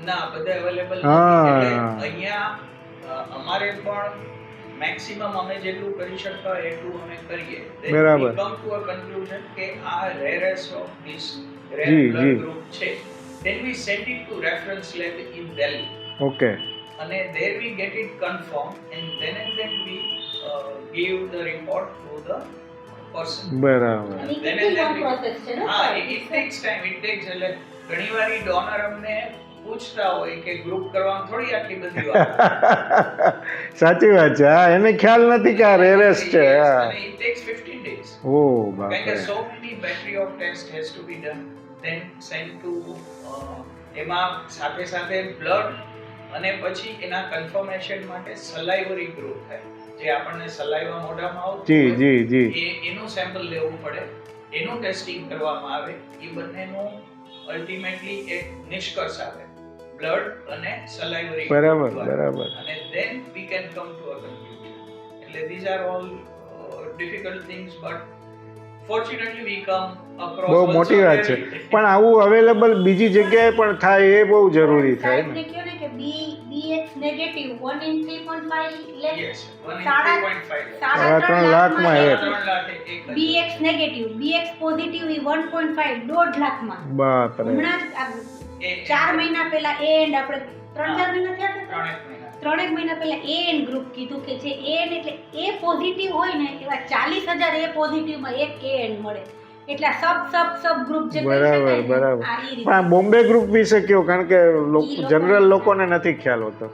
[SPEAKER 2] ના બધા અવેલેબલ
[SPEAKER 1] હા.
[SPEAKER 2] નથી એટલે અહીંયા અમારે પણ મેક્સિમમ અમે જેટલું કરી શકતા હોય એટલું અમે કરીએ.
[SPEAKER 1] બરાબર.
[SPEAKER 2] કમ ટુ અ કન્ક્લુઝન કે આ રેરેસ્ટ ઓફ ધીસ રેર
[SPEAKER 1] જી, જી.
[SPEAKER 2] બ્લડ ગ્રુપ છે then we send it to reference lab in Delhi
[SPEAKER 1] okay.
[SPEAKER 2] and there we get it confirmed and then we give the report to the person.
[SPEAKER 1] બરાબર.
[SPEAKER 4] ઈ કેટલી long process છે ને
[SPEAKER 2] હા
[SPEAKER 4] સાહેબ?
[SPEAKER 2] it takes time એટલે ઘણીવાર ઈ donor અમને પૂછતા હોય કે ગ્રુપ કરવામાં થોડી આટલી બધી વાર
[SPEAKER 1] સાચી વાત છે. હા, એને ખ્યાલ નથી કે આ રેરેસ છે. હા.
[SPEAKER 2] અને it takes 15 days
[SPEAKER 1] ઓ
[SPEAKER 2] કારણ કે
[SPEAKER 1] બાપરે.
[SPEAKER 2] so many battery of test has to be done then sent to એમાં સાથે સાથે બ્લડ અને પછી એના કન્ફર્મેશન માટે સલાઇવરી ગ્રુપ થાય જે આપણને સલાઇવા મોઢામાં આવતું
[SPEAKER 1] જી,
[SPEAKER 2] હોય,
[SPEAKER 1] જી, જી.
[SPEAKER 2] એનું સેમ્પલ લેવું પડે એનું ટેસ્ટિંગ કરવામાં આવે એ બંનેનું અલ્ટિમેટલી એક નિષ્કર્ષ આવે બ્લડ અને સલાઇવરી
[SPEAKER 1] બરાબર, બરાબર.
[SPEAKER 2] અને then we can come to a conclusion એટલે these are all difficult things but fortunately we come across
[SPEAKER 1] બહુ
[SPEAKER 2] also
[SPEAKER 1] મોટી વાત છે.
[SPEAKER 2] very-
[SPEAKER 1] પણ આવું અવેલેબલ બીજી જગ્યાએ પણ થાય એ બહુ જરૂરી થાય
[SPEAKER 4] સાહેબને
[SPEAKER 1] ને.
[SPEAKER 4] કહ્યું ને કે bx negative 1 in 3.5 lakh
[SPEAKER 2] yes 1 in
[SPEAKER 4] સાડા-
[SPEAKER 2] 3.5
[SPEAKER 1] સાડા 3 લાખમાં એક.
[SPEAKER 2] 3 લાખ એક જ.
[SPEAKER 4] બીએક્સ નેગેટિવ બીએક્સ પોઝિટિવ ઈ 1.5 1.5 લાખમાં
[SPEAKER 1] બાપરે.
[SPEAKER 4] હમણાં જ
[SPEAKER 2] એ
[SPEAKER 4] 4 મહિના પહેલા એ એન્ડ આપણે 3-4 મહિના થયા છે
[SPEAKER 2] ત્રણેક મહિના
[SPEAKER 4] 3 મહિના પહેલા એ એન ગ્રુપ કીધું કે જે એ એન એટલે એ પોઝિટિવ હોય ને એવા 40,000 એ પોઝિટિવમાં એક એ એન મળે એટલે સબ ગ્રુપ જે કહી
[SPEAKER 1] બરાબર,
[SPEAKER 4] શકાય ને,
[SPEAKER 1] બરાબર.
[SPEAKER 4] આ ઈ રીતે.
[SPEAKER 1] પણ આ બોમ્બે ગ્રુપ વિશે કયો, કારણ કે
[SPEAKER 4] ઈ લોકોને
[SPEAKER 1] જનરલ લોકોને નથી ખ્યાલ હોતો.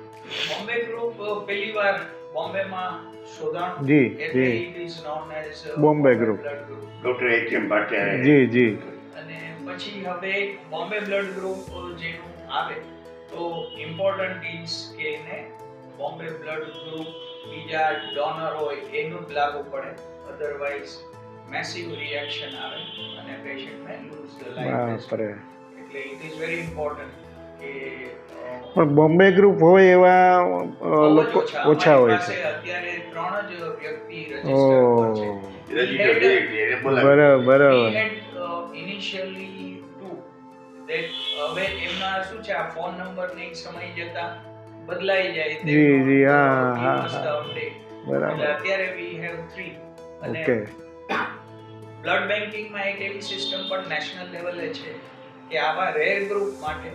[SPEAKER 2] બોમ્બે ગ્રુપ પહેલી વાર બોમ્બેમાં શોધાણું
[SPEAKER 1] જી,
[SPEAKER 2] એટલે
[SPEAKER 1] જી.
[SPEAKER 2] it is known as
[SPEAKER 1] Bombay group.
[SPEAKER 2] blood group.
[SPEAKER 3] Doctor H M. Bhatia
[SPEAKER 1] ji, જી.
[SPEAKER 2] અને પછી હવે બોમ્બે બ્લડ ગ્રુપ જેનું આવે તો ઇમ્પોર્ટન્ટ ઇઝ કે એને બોમ્બે બ્લડ ગ્રુપ બીજા ડોનર હોય એનું જ લાગુ પડે અધરવાઇઝ મેસિવ રિએક્શન આવે અને patient may lose the life
[SPEAKER 1] બાપરે.
[SPEAKER 2] એટલે ઇટ ઇઝ વેરી ઇમ્પોર્ટન્ટ કે
[SPEAKER 1] પણ બોમ્બે ગ્રુપ હોય એવા
[SPEAKER 2] બહુ જ
[SPEAKER 1] લોકો ઓછા
[SPEAKER 2] અમારી
[SPEAKER 1] હોય
[SPEAKER 2] પાસે
[SPEAKER 1] છે.
[SPEAKER 2] અત્યારે 3 જ વ્યક્તિ
[SPEAKER 1] ઓ
[SPEAKER 2] રજીસ્ટર પર છે
[SPEAKER 3] રજીસ્ટર એને બોલાવે.
[SPEAKER 1] બરાબર,
[SPEAKER 2] We
[SPEAKER 1] બરાબર.
[SPEAKER 2] had initially two that હવે એમના શું છે આ ફોન નંબર ને સમય જતા બદલાઈ જાય
[SPEAKER 1] જી, જી, હા, હા,
[SPEAKER 2] must
[SPEAKER 1] હા.
[SPEAKER 2] update.
[SPEAKER 1] બરાબર.
[SPEAKER 2] એટલે અત્યારે we have 3 અને
[SPEAKER 1] ઓકે.
[SPEAKER 2] બ્લડ બેન્કિંગમાં એક એવી સિસ્ટમ પણ નેશનલ લેવલે છે કે આવા રેર ગ્રુપ માટે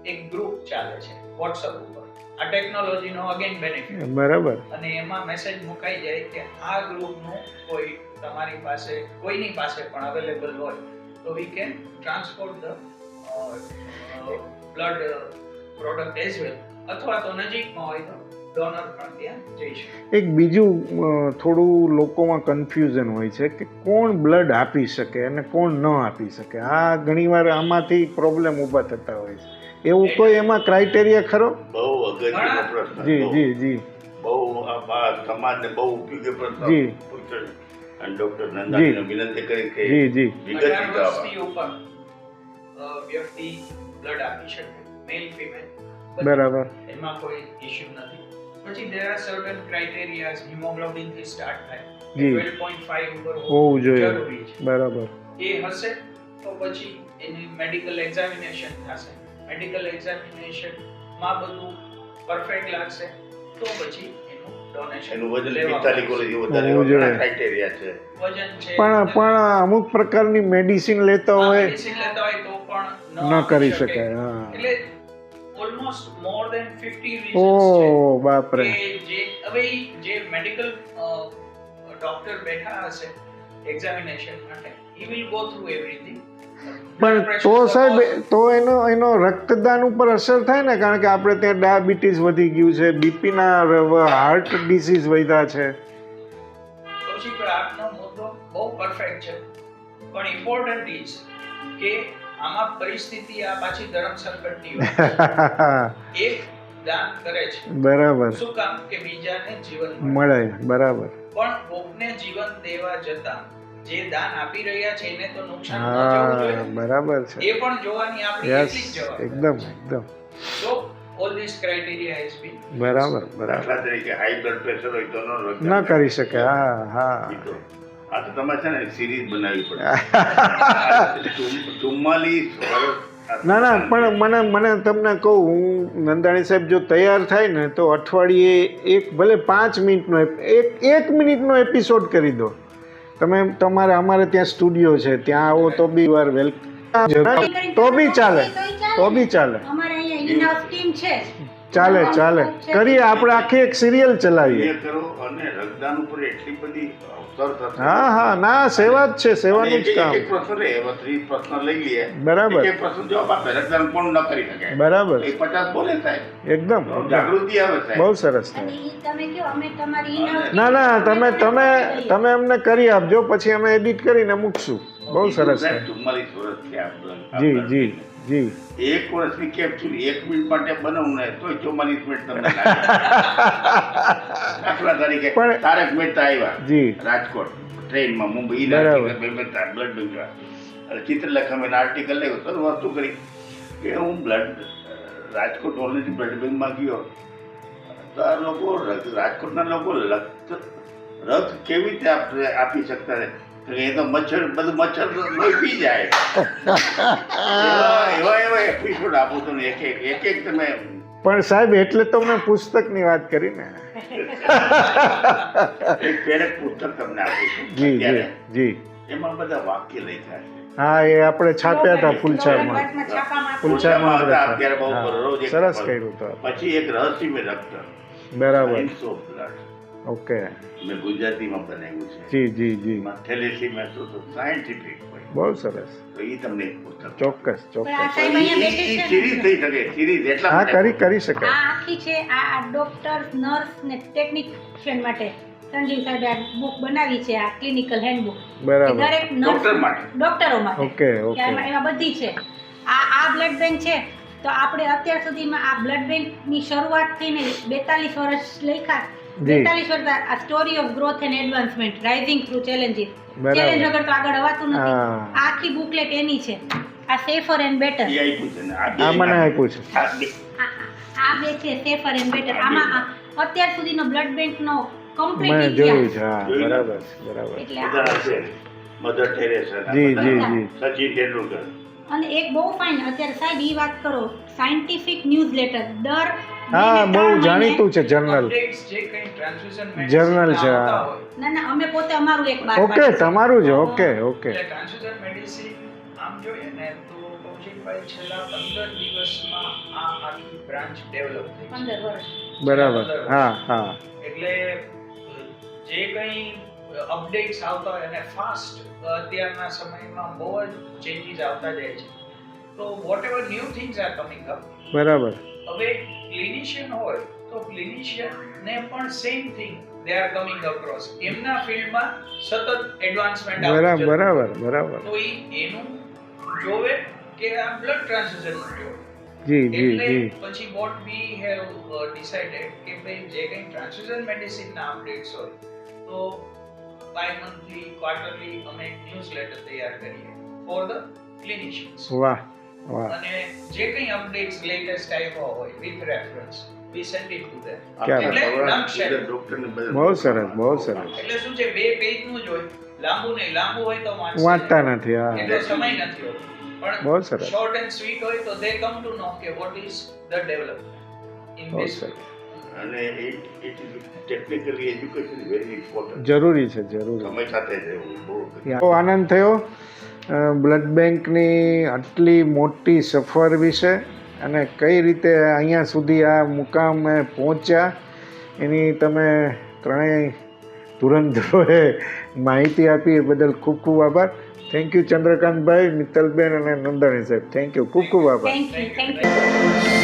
[SPEAKER 2] એક ગ્રુપ ચાલે છે WhatsApp ઉપર આ ટેકનોલોજીનો અગેન બેનિફિટ
[SPEAKER 1] બરાબર.
[SPEAKER 2] અને એમાં મેસેજ મુકાઈ જાય કે આ ગ્રુપનું કોઈ તમારી પાસે કોઈની પાસે પણ અવેલેબલ હોય તો we can transport the blood product as well અથવા તો નજીકમાં હોય તો ડોનર પણ ત્યાં જઈ શકે.
[SPEAKER 1] એક બીજું થોડું લોકોમાં કન્ફ્યુઝન હોય છે કે કોણ બ્લડ આપી શકે અને કોણ ન આપી શકે. આ ઘણીવાર આમાંથી પ્રોબ્લેમ ઊભા થતા હોય છે. એવું કોઈ એમાં ક્રાઇટેરિયા ખરો?
[SPEAKER 3] બહુ અગત્યનો પ્રશ્ન.
[SPEAKER 1] જી,
[SPEAKER 3] બહુ.
[SPEAKER 1] જી, જી.
[SPEAKER 3] બહુ આ સમાજને બહુ ઉપયોગી પ્રશ્ન
[SPEAKER 1] જી.
[SPEAKER 3] પૂછ્યો છે. અને ડોક્ટર નંદાનીને વિનંતી કરી કે
[SPEAKER 1] જી, જી.
[SPEAKER 3] વિગત
[SPEAKER 2] 18
[SPEAKER 3] આપવા.
[SPEAKER 2] વર્ષથી ઉપર વ્યક્તિ બ્લડ આપી શકે મેલ ફિમેલ
[SPEAKER 1] બરાબર.
[SPEAKER 2] એમાં કોઈ ઇશ્યુ નથી. પછી there are certain criteria haemoglobin થી સ્ટાર્ટ થાય
[SPEAKER 1] જી.
[SPEAKER 2] 12.5 ઉપર
[SPEAKER 1] હોવું જોઈએ.
[SPEAKER 2] જરૂરી છે.
[SPEAKER 1] બરાબર.
[SPEAKER 2] એ હશે તો પછી એની મેડિકલ એક્ઝામિનેશન થશે. મેડિકલ એક્ઝામિનેશન માં બધું પરફેક્ટ લાગશે તો પછી એનું ડોનેશન
[SPEAKER 3] એનું વજન 45 કિલો જેવું વધારે
[SPEAKER 1] હોવું જોઈએ.
[SPEAKER 3] ક્રાઇટેરિયા છે.
[SPEAKER 2] વજન છે
[SPEAKER 1] પણ અમુક પ્રકારની મેડિસિન લેતા હોય
[SPEAKER 2] મેડિસિન લેતા હોય તો પણ
[SPEAKER 1] ન કરી શકાય. હા.
[SPEAKER 2] એટલે ઓલમોસ્ટ મોર ધેન 50
[SPEAKER 1] ઓ
[SPEAKER 2] રીઝન્સ
[SPEAKER 1] બાપરે.
[SPEAKER 2] છે કે જે હવે ઈ જે મેડિકલ ડોક્ટર બેઠા હશે એક્ઝામિનેશન માટે he will go through everything.
[SPEAKER 1] પણ તો સાહેબ તો એનો રક્તદાન ઉપર અસર થાય ને, કારણ કે આપણે ત્યાં ડાયાબિટીસ વધી ગયું છે, બીપીના હાર્ટ ડિસીઝ વધ્યા છે.
[SPEAKER 2] કૌશિકભાઈ આપનો મુદ્દો બહુ પરફેક્ટ છે, પણ ઇમ્પોર્ટન્ટ ઇઝ કે આમાં પરિસ્થિતિ આ પાછી ધર્મ સંકટની હોય. એક દાન કરે છે
[SPEAKER 1] બરાબર,
[SPEAKER 2] શું કામ કે બીજાને જીવન મળે,
[SPEAKER 1] મળે, બરાબર.
[SPEAKER 2] પણ કોકને જીવન દેવા જતા જે દાન આપી રહ્યા છે એને તો નુકસાન ન જવું
[SPEAKER 1] હા,
[SPEAKER 2] જોઈએ.
[SPEAKER 1] બરાબર છે.
[SPEAKER 2] એ પણ જોવાની આપણી
[SPEAKER 1] યસ,
[SPEAKER 2] એટલી જ જવાબદારી.
[SPEAKER 1] એકદમ એકદમ
[SPEAKER 2] So all these criteria has been
[SPEAKER 1] બરાબર, બરાબર.
[SPEAKER 3] દાખલા તરીકે હાઈ બ્લડ પ્રેશર હોય તો
[SPEAKER 1] ન કરી શકે. હા, હા.
[SPEAKER 3] આ તો તમારે છે ને સિરીઝ બનાવવી પડે. 44 વર્ષ.
[SPEAKER 1] ના ના, પણ મને તમને કહું, હું નંદાણી સાહેબ જો તૈયાર થાય ને તો અઠવાડિયે એક ભલે 5 મિનિટનો એક મિનિટનો એપિસોડ કરી દો તમે. તમારે અમારે ત્યાં સ્ટુડિયો છે, ત્યાં આવો તો બી વાર વેલકમ, તો બી ચાલે, તો બી ચાલે,
[SPEAKER 4] અમારે અહીંયા ઇનહાઉસ ટીમ છે.
[SPEAKER 1] ચાલે ચાલે. કરીએ આપણે આખી એક સિરિયલ ચલાવીએ.
[SPEAKER 3] એ કરો અને રક્તદાન ઉપર એટલી બધી અવસર થશે.
[SPEAKER 1] હા હા, ના, સેવા જ છે, સેવાનું જ કામ.
[SPEAKER 3] એક પ્રશ્ન રહે, એવા 30 પ્રશ્ન લઈ લઈએ.
[SPEAKER 1] બરાબર.
[SPEAKER 3] એક પ્રશ્ન જવાબ આપે, રક્તદાન કોણ ન કરી શકે.
[SPEAKER 1] બરાબર,
[SPEAKER 3] એ 50 બોલે સાહેબ.
[SPEAKER 1] એકદમ
[SPEAKER 3] જાગૃતિ આવે સાહેબ.
[SPEAKER 1] બહુ સરસ
[SPEAKER 4] અને
[SPEAKER 1] થાય.
[SPEAKER 4] ઈ તમે કહો અમે તમારી in-house
[SPEAKER 1] ના ના,
[SPEAKER 4] team
[SPEAKER 1] તમે
[SPEAKER 4] છે,
[SPEAKER 1] તમે
[SPEAKER 4] અમે
[SPEAKER 1] તમે અમને કરી આપજો, પછી અમે એડિટ કરીને મૂકશું. બહુ સરસ
[SPEAKER 3] સાહેબ,
[SPEAKER 1] છે.
[SPEAKER 3] 44 વર્ષ થયા.
[SPEAKER 1] જી જી જી.
[SPEAKER 3] એક વર્ષની કેપ્સ્યુલ 1 મિનિટ માટે બનાવું ને તો 44 મિનિટ તમને લાગે. દાખલા તરીકે
[SPEAKER 1] પણ-
[SPEAKER 3] તારક મહેતા આવ્યા
[SPEAKER 1] જી.
[SPEAKER 3] રાજકોટ ટ્રેનમાં મુંબઈ
[SPEAKER 1] બરાબર.
[SPEAKER 3] બ્લડ બેંક અને ચિત્રલેખામાં આર્ટિકલ લખ્યો તો વસ્તુ કરી કે હું રાજકોટ ઓલરેડી બ્લડ બેંકમાં ગયો તો આ લોકો રાજકોટના લોકો રક્ત કેવી રીતે આપી શકતા રહે? એ તો મચ્છર લોહી પી જાય. એવા એપિસોડ આપું છું ને એક તમે.
[SPEAKER 1] પણ સાહેબ, એટલે તો મેં પુસ્તકની વાત કરી ને.
[SPEAKER 3] એક પેરેક પુસ્તક તમને આપું છું
[SPEAKER 1] જી જી
[SPEAKER 3] અત્યારે.
[SPEAKER 1] જી.
[SPEAKER 3] એમાં બધા વાક્ય લખ્યા છે.
[SPEAKER 1] હા, એ આપણે છાપ્યા હતા ફૂલછાડમાં.
[SPEAKER 4] માં છાપામાં
[SPEAKER 1] ફૂલછાડમાં
[SPEAKER 3] હતા,
[SPEAKER 1] આપણે
[SPEAKER 3] અત્યારે બહુ
[SPEAKER 1] હા,
[SPEAKER 3] રોજ એક
[SPEAKER 1] સરસ
[SPEAKER 3] છાપા.
[SPEAKER 1] કર્યું તો.
[SPEAKER 3] પછી એક રહસ્યમય રક્ત
[SPEAKER 1] બરાબર.
[SPEAKER 3] Science of Blood.
[SPEAKER 1] ઓકે.
[SPEAKER 3] મેં ગુજરાતીમાં બનાવ્યું છે.
[SPEAKER 1] જી જી જી.
[SPEAKER 3] એમાં થેલેસીમિયા શું સાયન્ટિફિક હોય
[SPEAKER 1] બહુ સરસ.
[SPEAKER 3] તો એ તમને એક પુસ્તક.
[SPEAKER 1] ચોક્કસ
[SPEAKER 4] પણ આ
[SPEAKER 1] ચોક્કસ.
[SPEAKER 4] સાહેબ અહીંયા બેઠે છે
[SPEAKER 3] સિરીઝ
[SPEAKER 4] ને.
[SPEAKER 3] થઈ શકે, સિરીઝ એટલા
[SPEAKER 1] હા,
[SPEAKER 3] માટે.
[SPEAKER 1] કરી
[SPEAKER 4] આ
[SPEAKER 1] શકાય.
[SPEAKER 4] આખી છે આ ડોક્ટર, નર્સ ને ટેકનિશિયન માટે સંજીવ સાહેબે આ બુક બનાવી છે, આ ક્લિનિકલ હેન્ડબુક.
[SPEAKER 1] બરાબર.
[SPEAKER 4] દરેક
[SPEAKER 3] ડોક્ટર
[SPEAKER 4] નર્સ
[SPEAKER 3] માટે.
[SPEAKER 4] ડોક્ટરો માટે
[SPEAKER 1] ઓકે
[SPEAKER 4] કે
[SPEAKER 1] ઓકે.
[SPEAKER 4] એમાં બધી છે. આ બ્લડ બેંક છે તો આપણે અત્યાર સુધીમાં આ બ્લડ બેંકની શરૂઆત થઈને 42 વર્ષ લખ્યા.
[SPEAKER 1] જી.
[SPEAKER 4] 42 વર્ષ આ story of growth and advancement rising through challenges.
[SPEAKER 1] બરાબર.
[SPEAKER 4] ચેલેન્જ વગર તો આગળ અવાતું નથી.
[SPEAKER 1] હા.
[SPEAKER 4] આ આખી બુકલેટ એની છે. આ સેફર એન્ડ બેટર.
[SPEAKER 3] એ આપ્યું છે ને આ બે.
[SPEAKER 1] આ મને આપ્યું છે.
[SPEAKER 3] આ બે.
[SPEAKER 4] આ બે છે સેફર એન્ડ બેટર. આમાં અત્યાર સુધીનો બ્લડ બેંકનો કમ્પ્લીટ
[SPEAKER 1] મેં જોયું
[SPEAKER 4] ઇતિહાસ.
[SPEAKER 1] છે. હા, બરાબર છે, બરાબર.
[SPEAKER 4] એટલે
[SPEAKER 3] બધા હશે. મધર ટેરેસા,
[SPEAKER 1] જી જી
[SPEAKER 3] બધા.
[SPEAKER 1] જી.
[SPEAKER 3] સચિન તેંડુલકર.
[SPEAKER 4] અને એક બહુ ફાઇન અત્યારે સાહેબ ઈ વાત કરો સાયન્ટિફિક ન્યૂઝલેટર દર
[SPEAKER 1] હા,
[SPEAKER 4] મહિને
[SPEAKER 1] બહુ
[SPEAKER 4] 3 મહિને-
[SPEAKER 1] જાણીતું છે જર્નલ.
[SPEAKER 2] updates જે કંઈ transfusion medicine
[SPEAKER 1] Journal છે,
[SPEAKER 2] આવતા
[SPEAKER 1] હા.
[SPEAKER 2] હોય,
[SPEAKER 4] ના ના અમે પોતે અમારું એક બાર
[SPEAKER 1] ઓકે, તમારું જ. Okay okay.
[SPEAKER 2] એટલે transfusion medicine આમ જોઈએ ને તો કૌશિકભાઈ છેલ્લા 15 દિવસમાં આ આખી બ્રાન્ચ ડેવલપ થઈ છે.
[SPEAKER 4] 15 વર્ષ
[SPEAKER 1] બરાબર. હા હા.
[SPEAKER 2] એટલે જે કંઈ અપડેટ્સ આવતા હોય અને ફાસ્ટ અત્યારના સમયમાં બહુ જ ચેન્જીસ આવતા જાય છે. તો whatever new things are coming up.
[SPEAKER 1] બરાબર.
[SPEAKER 2] હવે ક્લિનિશિયન હોય તો ક્લિનિશિયનને પણ same thing they are coming across. એમના ફિલ્ડમાં સતત એડવાન્સમેન્ટ
[SPEAKER 1] બરાબર બરાબર.
[SPEAKER 2] તો એનું જોવે કે આ બ્લડ ટ્રાન્સફ્યુઝનનું જોવે.
[SPEAKER 1] જી જી
[SPEAKER 2] એટલે
[SPEAKER 1] જી.
[SPEAKER 2] પછી વોટ વી હેવ ડિસાઇડેડ કે ભાઈ જે કંઈ ટ્રાન્સફ્યુઝન મેડિસિનના અપડેટ્સ હોય તો બાય મંથલી ક્વાર્ટરલી અમે ન્યૂઝલેટર તૈયાર કરીએ ફોર ધ ક્લિનિશિયન્સ.
[SPEAKER 1] વાહ વાહ.
[SPEAKER 2] અને જે કંઈ અપડેટ્સ લેટેસ્ટ આવ્યા હોય with reference we send it to them.
[SPEAKER 1] ક્યાં
[SPEAKER 2] એટલે
[SPEAKER 3] બાત.
[SPEAKER 2] નકશા.
[SPEAKER 3] ડોક્ટરને બધા.
[SPEAKER 1] બહુ સરસ, બહુ સરસ.
[SPEAKER 2] એટલે શું છે 2 પેજનું જ હોય, લાંબુ નહીં. લાંબુ હોય તો
[SPEAKER 1] વાંચતા નથી. હા,
[SPEAKER 2] એટલો સમય નથી હોતો.
[SPEAKER 1] બહુ
[SPEAKER 2] પણ
[SPEAKER 1] સરસ.
[SPEAKER 2] શોર્ટ એન્ડ સ્વીટ હોય તો દે કમ ટુ નો કે what is the development in
[SPEAKER 1] બહુ
[SPEAKER 2] ધીસ.
[SPEAKER 1] સરસ.
[SPEAKER 3] અને ટેકનિકલી એજ્યુકેશન વેરી ઇમ્પોર્ટન્ટ.
[SPEAKER 1] જરૂરી છે, જરૂરી.
[SPEAKER 3] સમય સાથે રહેવું બહુ
[SPEAKER 1] બહુ આનંદ થયો બ્લડ બેંકની આટલી મોટી સફર વિશે અને કઈ રીતે અહીંયા સુધી આ મુકામે પહોંચ્યા એની તમે ત્રણેય ધુરંધરોએ માહિતી આપી એ બદલ ખૂબ ખૂબ આભાર. થેન્ક યુ ચંદ્રકાંતભાઈ, મિત્તલબેન અને નંદાણી સાહેબ. થેન્ક યુ, ખૂબ ખૂબ આભાર.
[SPEAKER 4] Thank you.